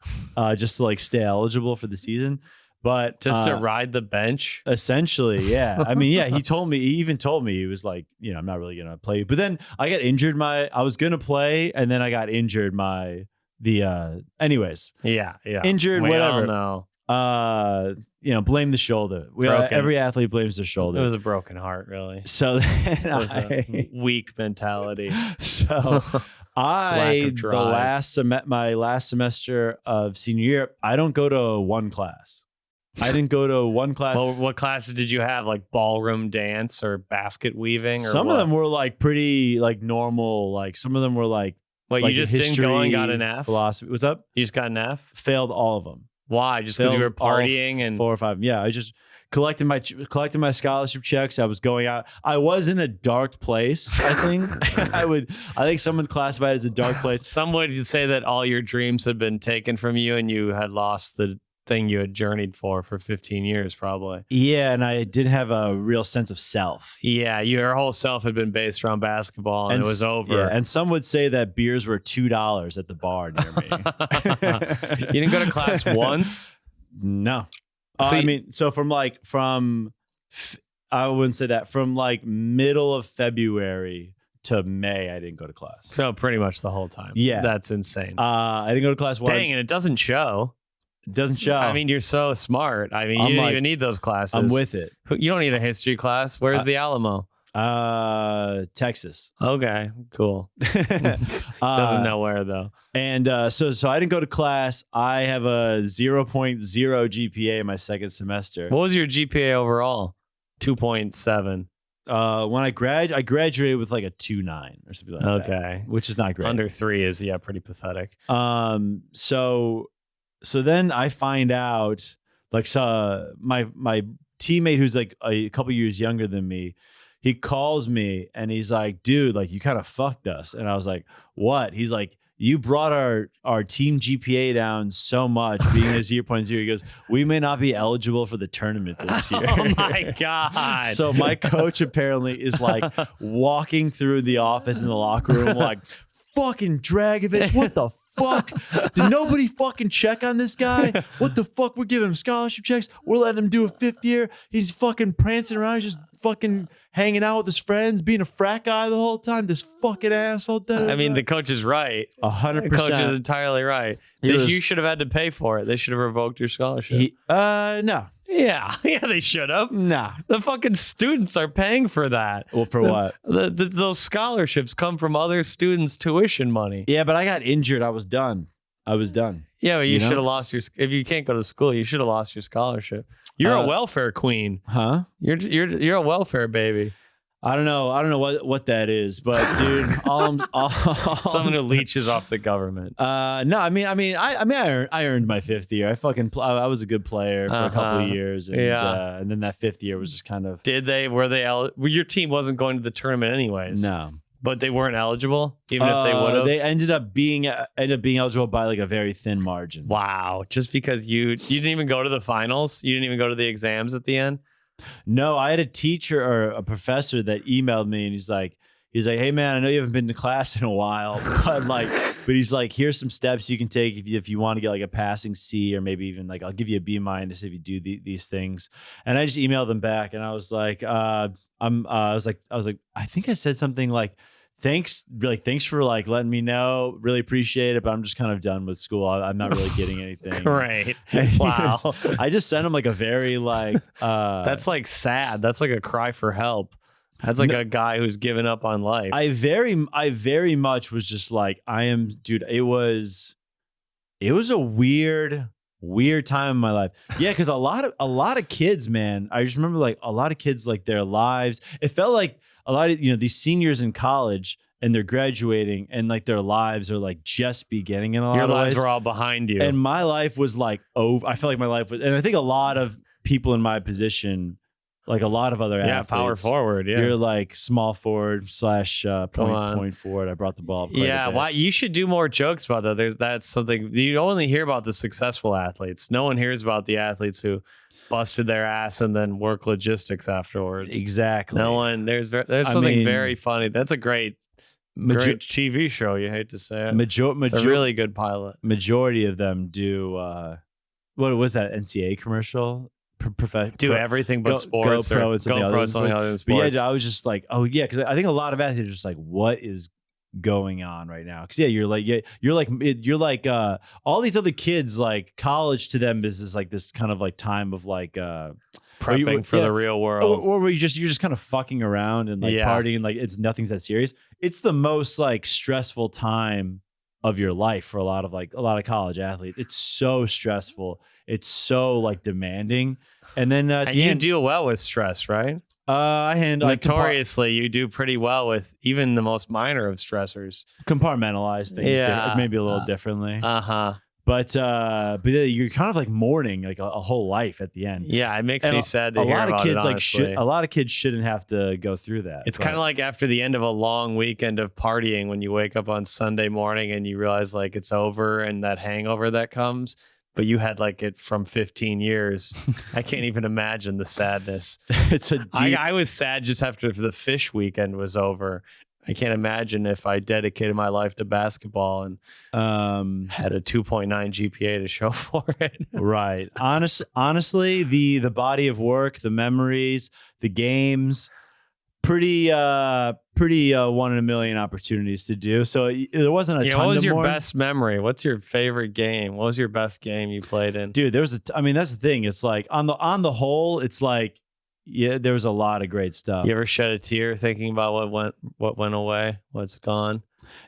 just to like stay eligible for the season. But just to ride the bench? Essentially, yeah. I mean, yeah, he even told me, he was like, I'm not really going to play. But then I got injured I was going to play, and then I got injured anyways. Yeah. Injured, whatever. All know. Blame the shoulder. Every athlete blames their shoulder. It was a broken heart, really. So then it was a weak mentality. So my last semester of senior year, I don't go to one class. I didn't go to one class. Well, what classes did you have? Like ballroom dance or basket weaving? Or Some what? of them were like pretty like normal. Like some of them were like. Wait, like you just history, didn't go and got an F? Philosophy. What's up? You just got an F? Failed all of them. Why? Just because you were partying and 4 or 5. Yeah, I just collected my scholarship checks. I was going out. I was in a dark place. I think I think someone classified it as a dark place. some would say that all your dreams had been taken from you and you had lost the thing you had journeyed for 15 years, probably. Yeah, and I didn't have a real sense of self. Yeah, your whole self had been based around basketball, and it was over. Yeah, and some would say that beers were $2 at the bar near me. You didn't go to class once? No. So I mean, so I wouldn't say that. From like middle of February to May, I didn't go to class. So pretty much the whole time. Yeah. That's insane. I didn't go to class once. Dang, and it doesn't show. It doesn't show. I mean, you're so smart. I mean, you didn't even need those classes. I'm with it. You don't need a history class. Where's the Alamo? Texas. Okay, cool. Doesn't know where though. And so I didn't go to class. I have a 0.0 GPA in my second semester. What was your GPA overall? 2.7. When I graduated with like a 2.9 or something like that. Okay, which is not great. Under 3 is pretty pathetic. So then I find out like my teammate who's like a couple years younger than me. He calls me and he's like, dude, like you kind of fucked us. And I was like, what? He's like, you brought our team GPA down so much, being a 0.0. He goes, we may not be eligible for the tournament this year. Oh my God. So my coach apparently is like walking through the office in the locker room like, fucking Dragovich, what the fuck? Did nobody fucking check on this guy? What the fuck? We're giving him scholarship checks. We're letting him do a 5th year. He's fucking prancing around. He's just fucking hanging out with his friends, being a frat guy the whole time. This fucking asshole. I mean, the coach is right. 100%. The coach is entirely right. You should have had to pay for it. They should have revoked your scholarship. No. Yeah, they should have. Nah. The fucking students are paying for that. Well, for what? Those scholarships come from other students' tuition money. Yeah, but I got injured. I was done. Yeah, but you should have lost if you can't go to school, you should have lost your scholarship. You're a welfare queen. Huh? You're a welfare baby. I don't know what that is, but dude, someone who leeches off the government. No, I earned my 5th year. I was a good player for a couple of years, and then that 5th year was just kind of. Your team wasn't going to the tournament anyways? No, but they weren't eligible, even if they would have. They ended up being eligible by like a very thin margin. Wow, just because you didn't even go to the finals, you didn't even go to the exams at the end. No, I had a teacher or a professor that emailed me and he's like, hey man, I know you haven't been to class in a while, but he's like, here's some steps you can take if you want to get like a passing C or maybe even like I'll give you a B- if you do these things. And I just emailed them back and I was like, I think I said something like, thanks for like letting me know. Really appreciate it, but I'm just kind of done with school. I'm not really getting anything. Right. Wow. I just sent him like a very like that's like sad. That's like a cry for help. That's like a guy who's given up on life. I very much was just like, dude, it was a weird time in my life. Yeah, because a lot of kids, man. I just remember like a lot of kids, like their lives. It felt like a lot of these seniors in college and they're graduating and like their lives are like just beginning in a lot of ways. Your lives were all behind you. And my life was like over. I felt like my life was, and I think a lot of people in my position, like a lot of other athletes. Power forward. Yeah. You're like small forward / point forward. I brought the ball up quite a bit. Why you should do more jokes about that. That's something you only hear about the successful athletes. No one hears about the athletes who busted their ass and then work logistics afterwards. Exactly. No one. There's something very funny. That's a great TV show. You hate to say it. It's a really good pilot. Majority of them do. What was that NCAA commercial? Do everything but sports. GoPro and something other sports. But yeah, I was just like, oh yeah, because I think a lot of athletes are just like, what is going on right now? Because you're like all these other kids, like college to them is this kind of like time of like prepping for the real world, or where you're just kind of fucking around and like partying, like nothing's that serious. It's the most like stressful time of your life for a lot of college athletes. It's so stressful. It's so like demanding. And then and you do well with stress, right? I handle notoriously you do pretty well with even the most minor of stressors. Compartmentalize things maybe a little differently. But you're kind of like mourning like a whole life at the end. Yeah, it makes me sad to hear about it, honestly. A lot of kids shouldn't have to go through that. It's kind of like after the end of a long weekend of partying when you wake up on Sunday morning and you realize like it's over and that hangover that comes, but you had like it from 15 years. I can't even imagine the sadness. It's a deep... I was sad just after the fish weekend was over. I can't imagine if I dedicated my life to basketball and had a 2.9 GPA to show for it. Right. Honestly, the body of work, the memories, the games, pretty 1 in a million opportunities to do. So there wasn't a ton. What was your best memory? What's your favorite game? What was your best game you played in? Dude, that's the thing. It's like on the whole, it's like, yeah, there was a lot of great stuff. You ever shed a tear thinking about what went away, what's gone?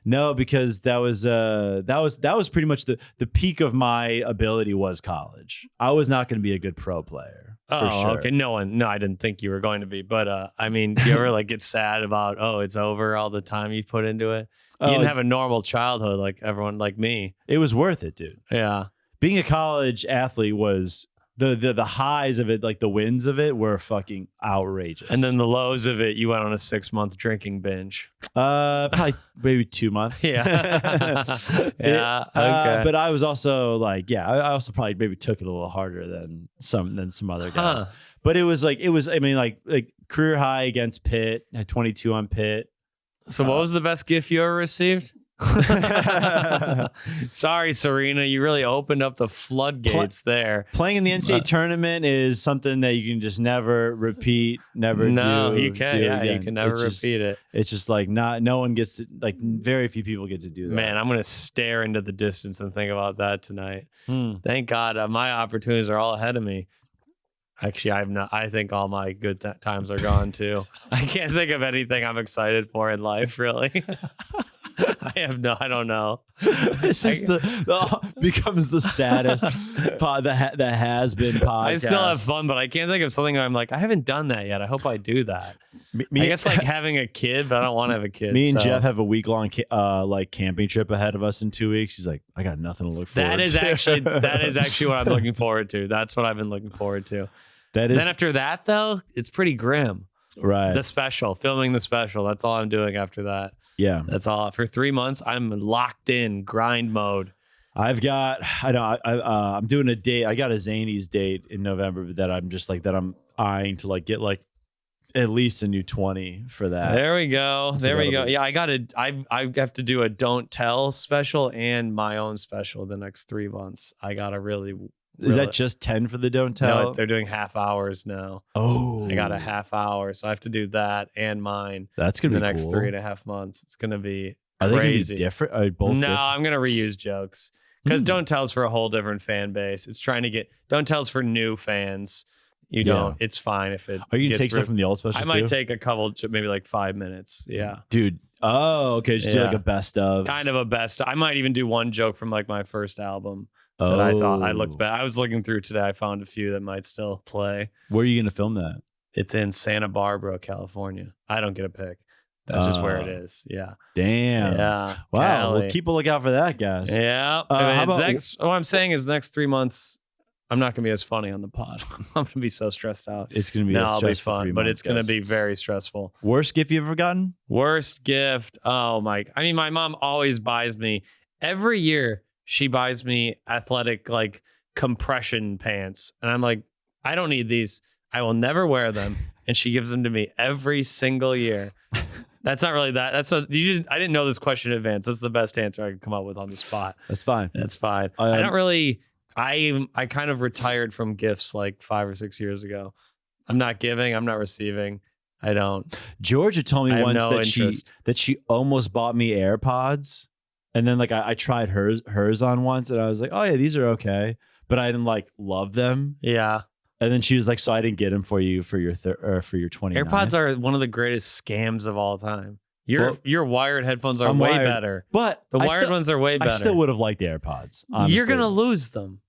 No, because that was pretty much the peak of my ability was college. I was not going to be a good pro player. For sure. Okay. No, I didn't think you were going to be. But I mean, do you ever like get sad about it's over all the time you put into it? You didn't have a normal childhood like everyone like me. It was worth it, dude. Yeah. Being a college athlete was. The highs of it, like the wins of it, were fucking outrageous. And then the lows of it, you went on a 6-month drinking binge. Probably maybe 2 months. Yeah. Yeah. Okay. But I was also like, I also probably maybe took it a little harder than some other guys. But it was I mean, like career high against Pitt, had 22 on Pitt. So what was the best gift you ever received? Sorry, Serena, you really opened up the floodgates there. Playing in the NCAA tournament is something that you can just never repeat, never no, do. You can, do again. You can never repeat it. It's just like no one gets to, like very few people get to do that. Man, I'm gonna stare into the distance and think about that tonight. Thank God, my opportunities are all ahead of me. Actually, I think all my good times are gone too. I can't think of anything I'm excited for in life, really. I don't know. This is becomes the saddest that has been podcast. I still have fun, but I can't think of something I'm like, I haven't done that yet. I hope I do that. I guess like having a kid, but I don't want to have a kid. Me and Geoff have a week-long like camping trip ahead of us in 2 weeks. He's like, I got nothing to look forward to. That is actually what I'm looking forward to. That's what I've been looking forward to. Then after that, though, it's pretty grim. Right. Filming the special. That's all I'm doing after that. Yeah. That's all. For 3 months, I'm locked in grind mode. I'm doing a date. I got a Zanies date in November that I'm eyeing to like get like at least a new 20 for that. There we go. Yeah, I have to do a don't tell special and my own special the next 3 months. I got to really. Is that just 10 for the don't tell? No, they're doing half hours now. Oh, I got a half hour, so I have to do that and mine. That's gonna be the next cool. 3.5 months. It's gonna be Are crazy. They gonna be different? Are both no, different? I'm gonna reuse jokes because don't tell's for a whole different fan base. It's trying to get don't tell's for new fans. You don't. It's fine if it. Are you gonna take stuff from the old special? I might take a couple, maybe like 5 minutes. Yeah, dude. Oh, okay. Just do like a best of. Kind of a best. I might even do one joke from like my first album. That I thought I looked back. I was looking through today. I found a few that might still play. Where are you going to film that? It's in Santa Barbara, California. I don't get a pick. That's just where it is. Yeah. Damn. Yeah. Wow. Cali. Well, keep a lookout for that, guys. Yeah. What I'm saying is next 3 months, I'm not going to be as funny on the pod. I'm going to be so stressed out. It's going to be I'll be fun, but it's going to be very stressful. Worst gift you ever gotten? Worst gift. Oh, Mike. I mean, my mom always buys me every year. She buys me athletic like compression pants. And I'm like, I don't need these. I will never wear them. And she gives them to me every single year. That's not really that. I didn't know this question in advance. That's the best answer I could come up with on the spot. That's fine. That's fine. I don't really, I kind of retired from gifts like 5 or 6 years ago. I'm not giving. I'm not receiving. I don't. Georgia told me once that she almost bought me AirPods. And then like I tried hers on once and I was like, oh yeah, these are okay. But I didn't like love them. Yeah. And then she was like, so I didn't get them for you for your 29th. AirPods are one of the greatest scams of all time. Your wired headphones are I'm way wired, better. But The wired ones are way better. I still would have liked the AirPods. Honestly. You're gonna lose them.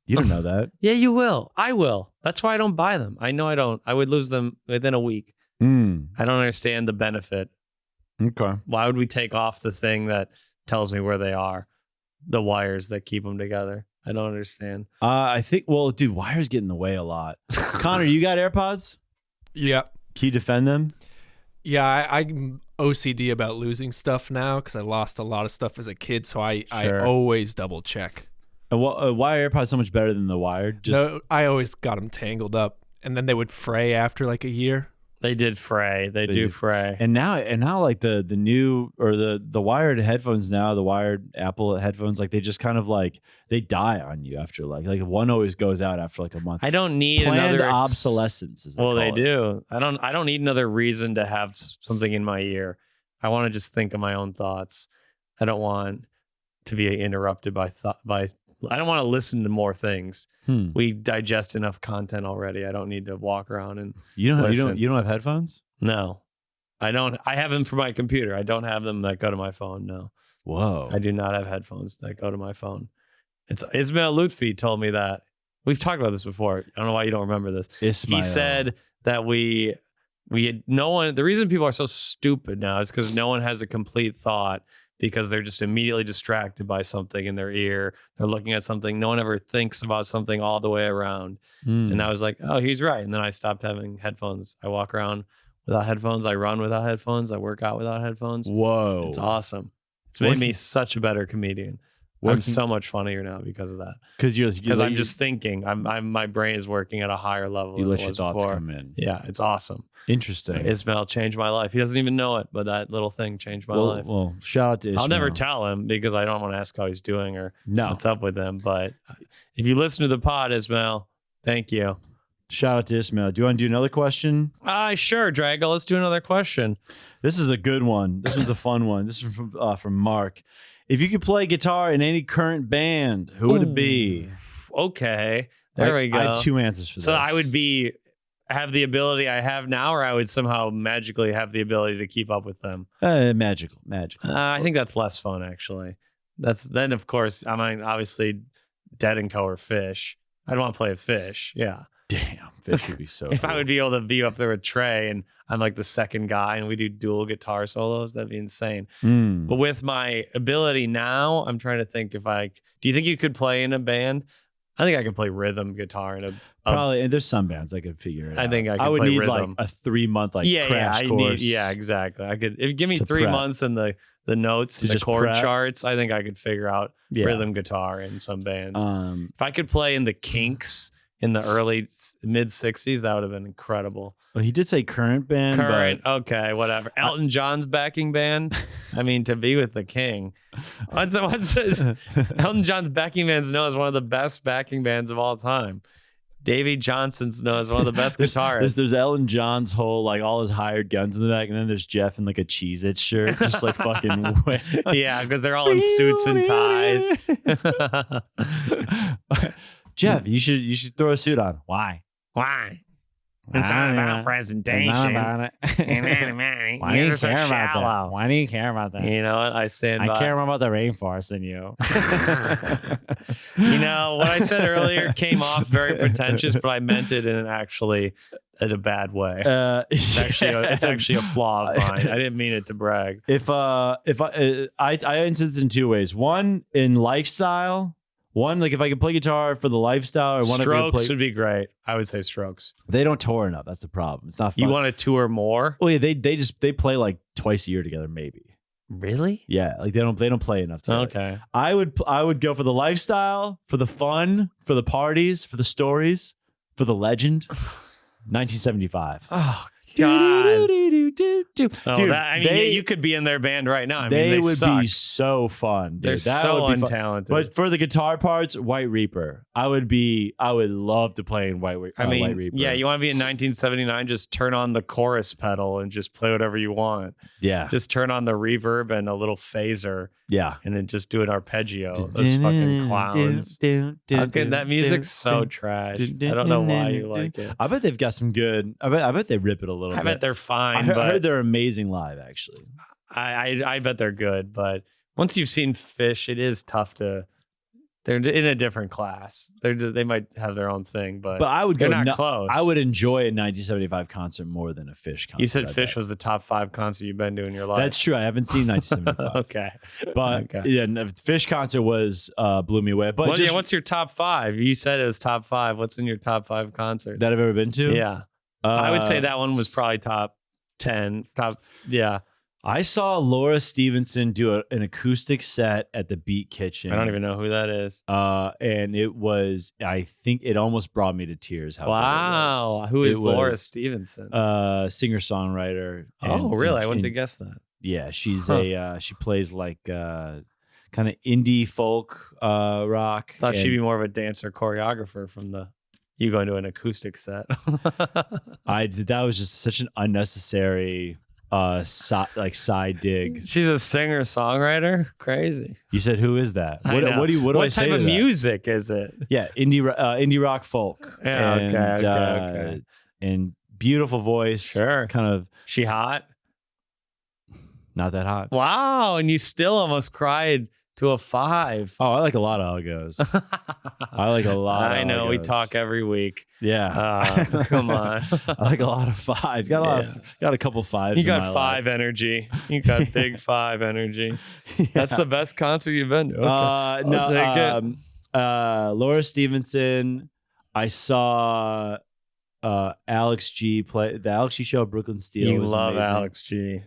You don't know that. Yeah, you will. I will. That's why I don't buy them. I know I don't. I would lose them within a week. I don't understand the benefit. Okay. Why would we take off the thing that tells me where they are? The wires that keep them together. I don't understand. I think. Well, dude, wires get in the way a lot. Connor, you got AirPods? Yeah. Can you defend them? Yeah, I'm OCD about losing stuff now because I lost a lot of stuff as a kid, so I always double check. And why are AirPods so much better than the wired? No, I always got them tangled up, and then they would fray after like a year. They did fray. They do fray. And now like the new or the wired headphones now, the wired Apple headphones, like they just kind of like they die on you after like one always goes out after like a month. I don't need planned another obsolescence. They do. I don't need another reason to have something in my ear. I want to just think of my own thoughts. I don't want to be interrupted by I don't want to listen to more things. We digest enough content already. I don't need to walk around and you listen. don't have headphones? No, I don't. I have them for my computer. I don't have them that go to my phone. No. Whoa. I do not have headphones that go to my phone. It's Ismail Lutfi told me that. We've talked about this before. I don't know why you don't remember this. Ismail. He said that we had no one. The reason people are so stupid now is because no one has a complete thought. Because they're just immediately distracted by something in their ear. They're looking at something. No one ever thinks about something all the way around. And I was like, oh, he's right. And then I stopped having headphones. I walk around without headphones. I run without headphones. I work out without headphones. Whoa. It's awesome. It's made me such a better comedian. I'm so much funnier now because of that. Because I'm just thinking. My brain is working at a higher level. You than let it your was thoughts before. come in. Yeah, it's awesome. Interesting. Ismail changed my life. He doesn't even know it, but that little thing changed my life. Well, shout out to Ismail. I'll never tell him because I don't want to ask how he's doing or No. what's up with him. But if you listen to the pod, Ismail, thank you. Shout out to Ismail. Do you want to do another question? Sure, Drago. Let's do another question. This is a good one. This one's a fun one. This is from Mark. If you could play guitar in any current band, who would it be? Okay. There we go. I have two answers for this. So I would have the ability I have now, or I would somehow magically have the ability to keep up with them. Magical. I think that's less fun, actually. Then, of course, I mean, obviously, Dead and Co. or Fish. I'd want to play with Fish. Yeah. Damn, Fish would be so If cool. I would be able to be up there with Trey and I'm like the second guy and we do dual guitar solos, that'd be insane. But with my ability now, I'm trying to think do you think you could play in a band? I think I could play rhythm guitar in a probably. And there's some bands I could figure it out. I think I could would play need rhythm. like a 3-month crash course. Exactly. I could give me to 3 prep. months and the notes To and the just chord prep. charts. I think I could figure out Yeah. rhythm guitar in some bands. Um, If I could play in the Kinks in the early mid 60s, that would have been incredible. well, he did say current band. Current, but okay, whatever. Elton John's backing band. I mean, to be with the king. What's Elton John's backing band's known as one of the best backing bands of all time. Davey Johnson's known as one of the best guitarists. There's Elton John's whole like all his hired guns in the back, and then there's Geoff in like a Cheez-It shirt, just like fucking. Yeah, because they're all in suits and ties. Geoff, you should throw a suit on. Why? Why? It's not about presentation. Why do you care about that? Why do you care about that? You know what? I stand by. I care more about the rainforest than you. You know, what I said earlier came off very pretentious, but I meant it in a bad way. It's actually a flaw of mine. I didn't mean it to brag. I answer this in two ways. One, in lifestyle. One, like if I could play guitar for the lifestyle, or one Strokes would be great. I would say Strokes. They don't tour enough. That's the problem. It's not fun. You want to tour more? Well, yeah, they play like twice a year together, maybe. Really? Yeah, like they don't play enough together. Okay. I would go for the lifestyle, for the fun, for the parties, for the stories, for the legend. 1975. Oh God. Dude, you could be in their band right now. I mean, they would suck. be so fun. Dude. They're so untalented. But for the guitar parts, White Reaper. I would love to play in White Reaper. Yeah, you want to be in 1979, just turn on the chorus pedal and just play whatever you want. Yeah. Just turn on the reverb and a little phaser. Yeah. And then just do an arpeggio. Those fucking clowns. That music's so trash. I don't know why you like it. I bet they've got some good. I bet they rip it a little I bit. bet they're fine. I but heard they're amazing live, actually. I bet they're good. But once you've seen Fish, it is tough to. They're in a different class. They might have their own thing, but I would they're go not close. I would enjoy a 1975 concert more than a Fish concert. You said I Fish bet. was the top 5 concert you've been to in your life. That's true. I haven't seen 1975. Okay. But Okay. yeah, the Fish concert was blew me away. But Well, what's your top 5? You said it was top 5. What's in your top 5 concerts? that I've ever been to? Yeah. I would say that one was probably top 10. Yeah. I saw Laura Stevenson do an acoustic set at the Beat Kitchen. I don't even know who that is. And it was, I think it almost brought me to tears. How good it Wow. was. Who is It Laura was, Stevenson? Singer-songwriter. Oh, really? I wouldn't have guessed that. Yeah, she's she plays like kind of indie folk rock. Thought she'd and be more of a dancer choreographer from you going to an acoustic set. that was just such an unnecessary side dig. She's a singer songwriter. Crazy. You said, who is that? I What know. do I What say type to of that? music is it? Yeah, indie rock folk. Yeah, and, okay. And beautiful voice. Sure. Kind of She hot? not that hot. Wow. And you still almost cried to a 5. Oh, I like a lot of uggos. I like a lot. I know. We uggos. talk every week. Yeah. Come on. I like a lot of 5. Got a couple 5s. You in got my 5 life. energy. You got big 5 energy. That's the best concert you've been to. Okay. No, I'll take it. Laura Stevenson. I saw Alex G play the Alex G show at Brooklyn Steel. You was love amazing. Alex G.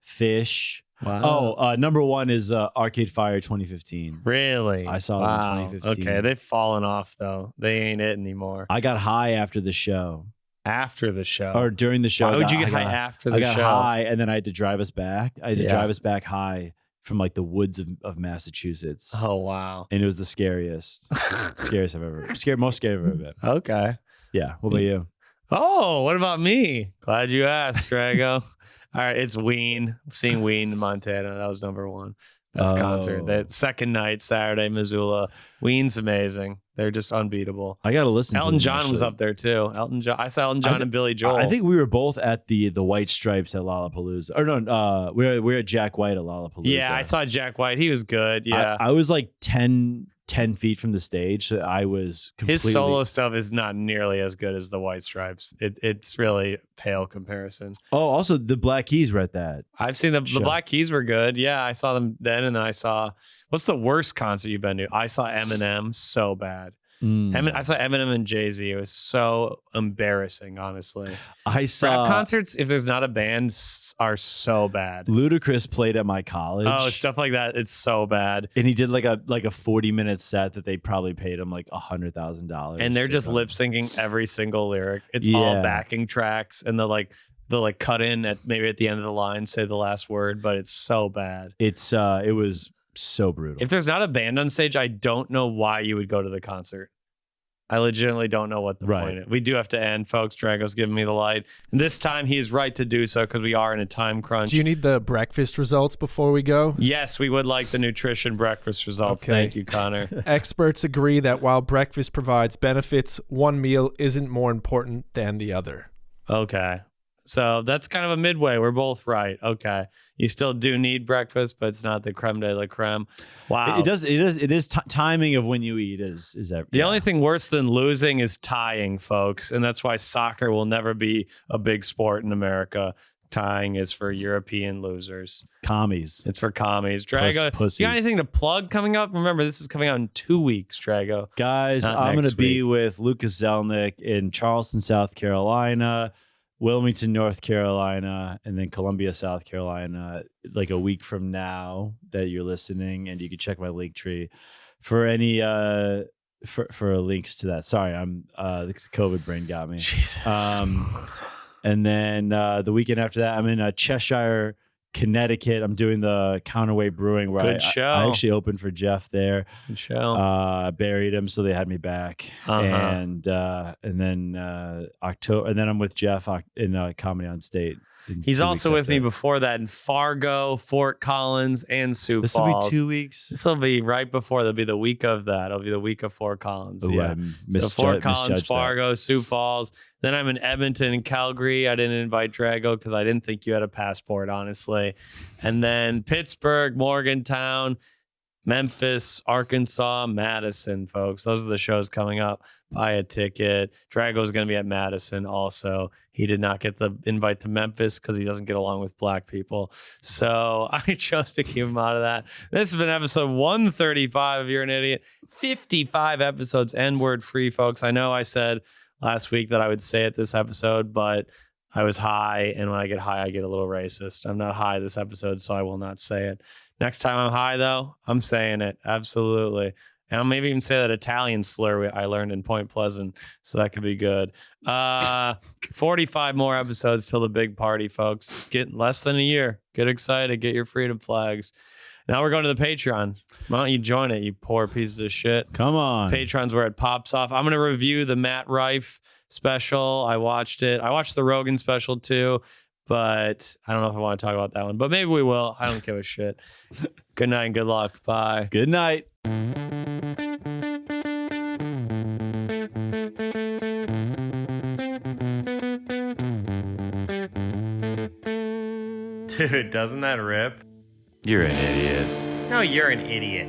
Fish. Wow. Number 1 is Arcade Fire 2015. Really? I saw them in 2015. Okay, they've fallen off though. They ain't it anymore. I got high after the show, After the show. or during the show. Why would you I get high got- after the I got show? high, and then I had to drive us back. I had to Yeah. drive us back high from like the woods of Massachusetts, Oh wow. and it was the scariest I've ever most scared I've ever been. Okay. Yeah. What about you? Oh, what about me? Glad you asked, Drago. All right, it's Ween. Seeing Ween in Montana. That was number 1. Best concert. Oh. The second night, Saturday, Missoula. Ween's amazing. They're just unbeatable. I gotta listen. Elton to them, John was actually. up there too. Elton John. I saw Elton John and Billy Joel. I think we were both at the White Stripes at Lollapalooza. Or no, we were at Jack White at Lollapalooza. Yeah, I saw Jack White. He was good. Yeah. I was like 10 feet from the stage. So I was completely. His solo stuff is not nearly as good as the White Stripes. It's really pale comparison. Oh, also the Black Keys were at that. I've seen the Sure. Black Keys were good. Yeah, I saw them then, and then I saw. What's the worst concert you've been to? I saw Eminem. So bad. I saw Eminem and Jay-Z. It was so embarrassing, honestly. I saw Rap concerts, if there's not a band, are so bad. Ludacris played at my college. Oh, stuff like that. It's so bad. And he did like a 40-minute set that they probably paid him like $100,000. And they're to just come. lip syncing every single lyric. It's all Yeah. backing tracks, and they'll cut in at maybe at the end of the line, say the last word, but it's so bad. It was so brutal. If there's not a band on stage, I don't know why you would go to the concert. I legitimately don't know what the point is. We do have to end, folks. Drago's giving me the light. And this time he is right to do so because we are in a time crunch. Do you need the breakfast results before we go? Yes, we would like the nutrition breakfast results. Okay. Thank you, Connor. Experts agree that while breakfast provides benefits, one meal isn't more important than the other. Okay. So that's kind of a midway. We're both right. Okay. You still do need breakfast, but it's not the creme de la creme. Wow. It is timing of when you eat is The only thing worse than losing is tying, folks. And that's why soccer will never be a big sport in America. Tying is for European losers. commies. It's for commies. Drago, Pussies. you got anything to plug coming up? Remember, this is coming out in 2 weeks, Drago. Guys, Not I'm going next to be week. with Lucas Zelnick in Charleston, South Carolina, Wilmington, North Carolina, and then Columbia, South Carolina, like a week from now that you're listening. And you can check my link tree for any for links to that. Sorry, the COVID brain got me. Jesus. And then the weekend after that, I'm in Cheshire, Connecticut. I'm doing the Counterweight Brewing where Good show. I actually opened for Geoff there. Good show. Buried him, so they had me back. Uh-huh. And then October, and then I'm with Geoff in Comedy on State. He's 2 also weeks with me after. before that in Fargo, Fort Collins, and Sioux This will Falls. be 2 weeks. This will be right before. That'll be the week of that. It'll be the week of Fort Collins. Ooh, yeah. I So Fort Collins, misjudged that. Fargo, Sioux Falls. Then I'm in Edmonton and Calgary. I didn't invite Drago because I didn't think you had a passport, honestly. And then Pittsburgh, Morgantown, Memphis, Arkansas, Madison, folks. Those are the shows coming up. Buy a ticket. Drago's going to be at Madison also. He did not get the invite to Memphis because he doesn't get along with black people. So I chose to keep him out of that. This has been episode 135 of You're an Idiot. 55 episodes N-word free, folks. I know I said last week that I would say it this episode, but I was high. And when I get high, I get a little racist. I'm not high this episode, so I will not say it. Next time I'm high, though, I'm saying it. Absolutely. And I'll maybe even say that Italian slur I learned in Point Pleasant, so that could be good. 45 more episodes till the big party, folks. It's getting less than a year. Get excited. Get your freedom flags. Now we're going to the Patreon. Why don't you join it, you poor pieces of shit? Come on. Patreon's where it pops off. I'm going to review the Matt Rife special. I watched it. I watched the Rogan special, too. But I don't know if I want to talk about that one. But maybe we will. I don't give a shit. Good night and good luck. Bye. Good night. Dude, doesn't that rip? You're an idiot. No, you're an idiot.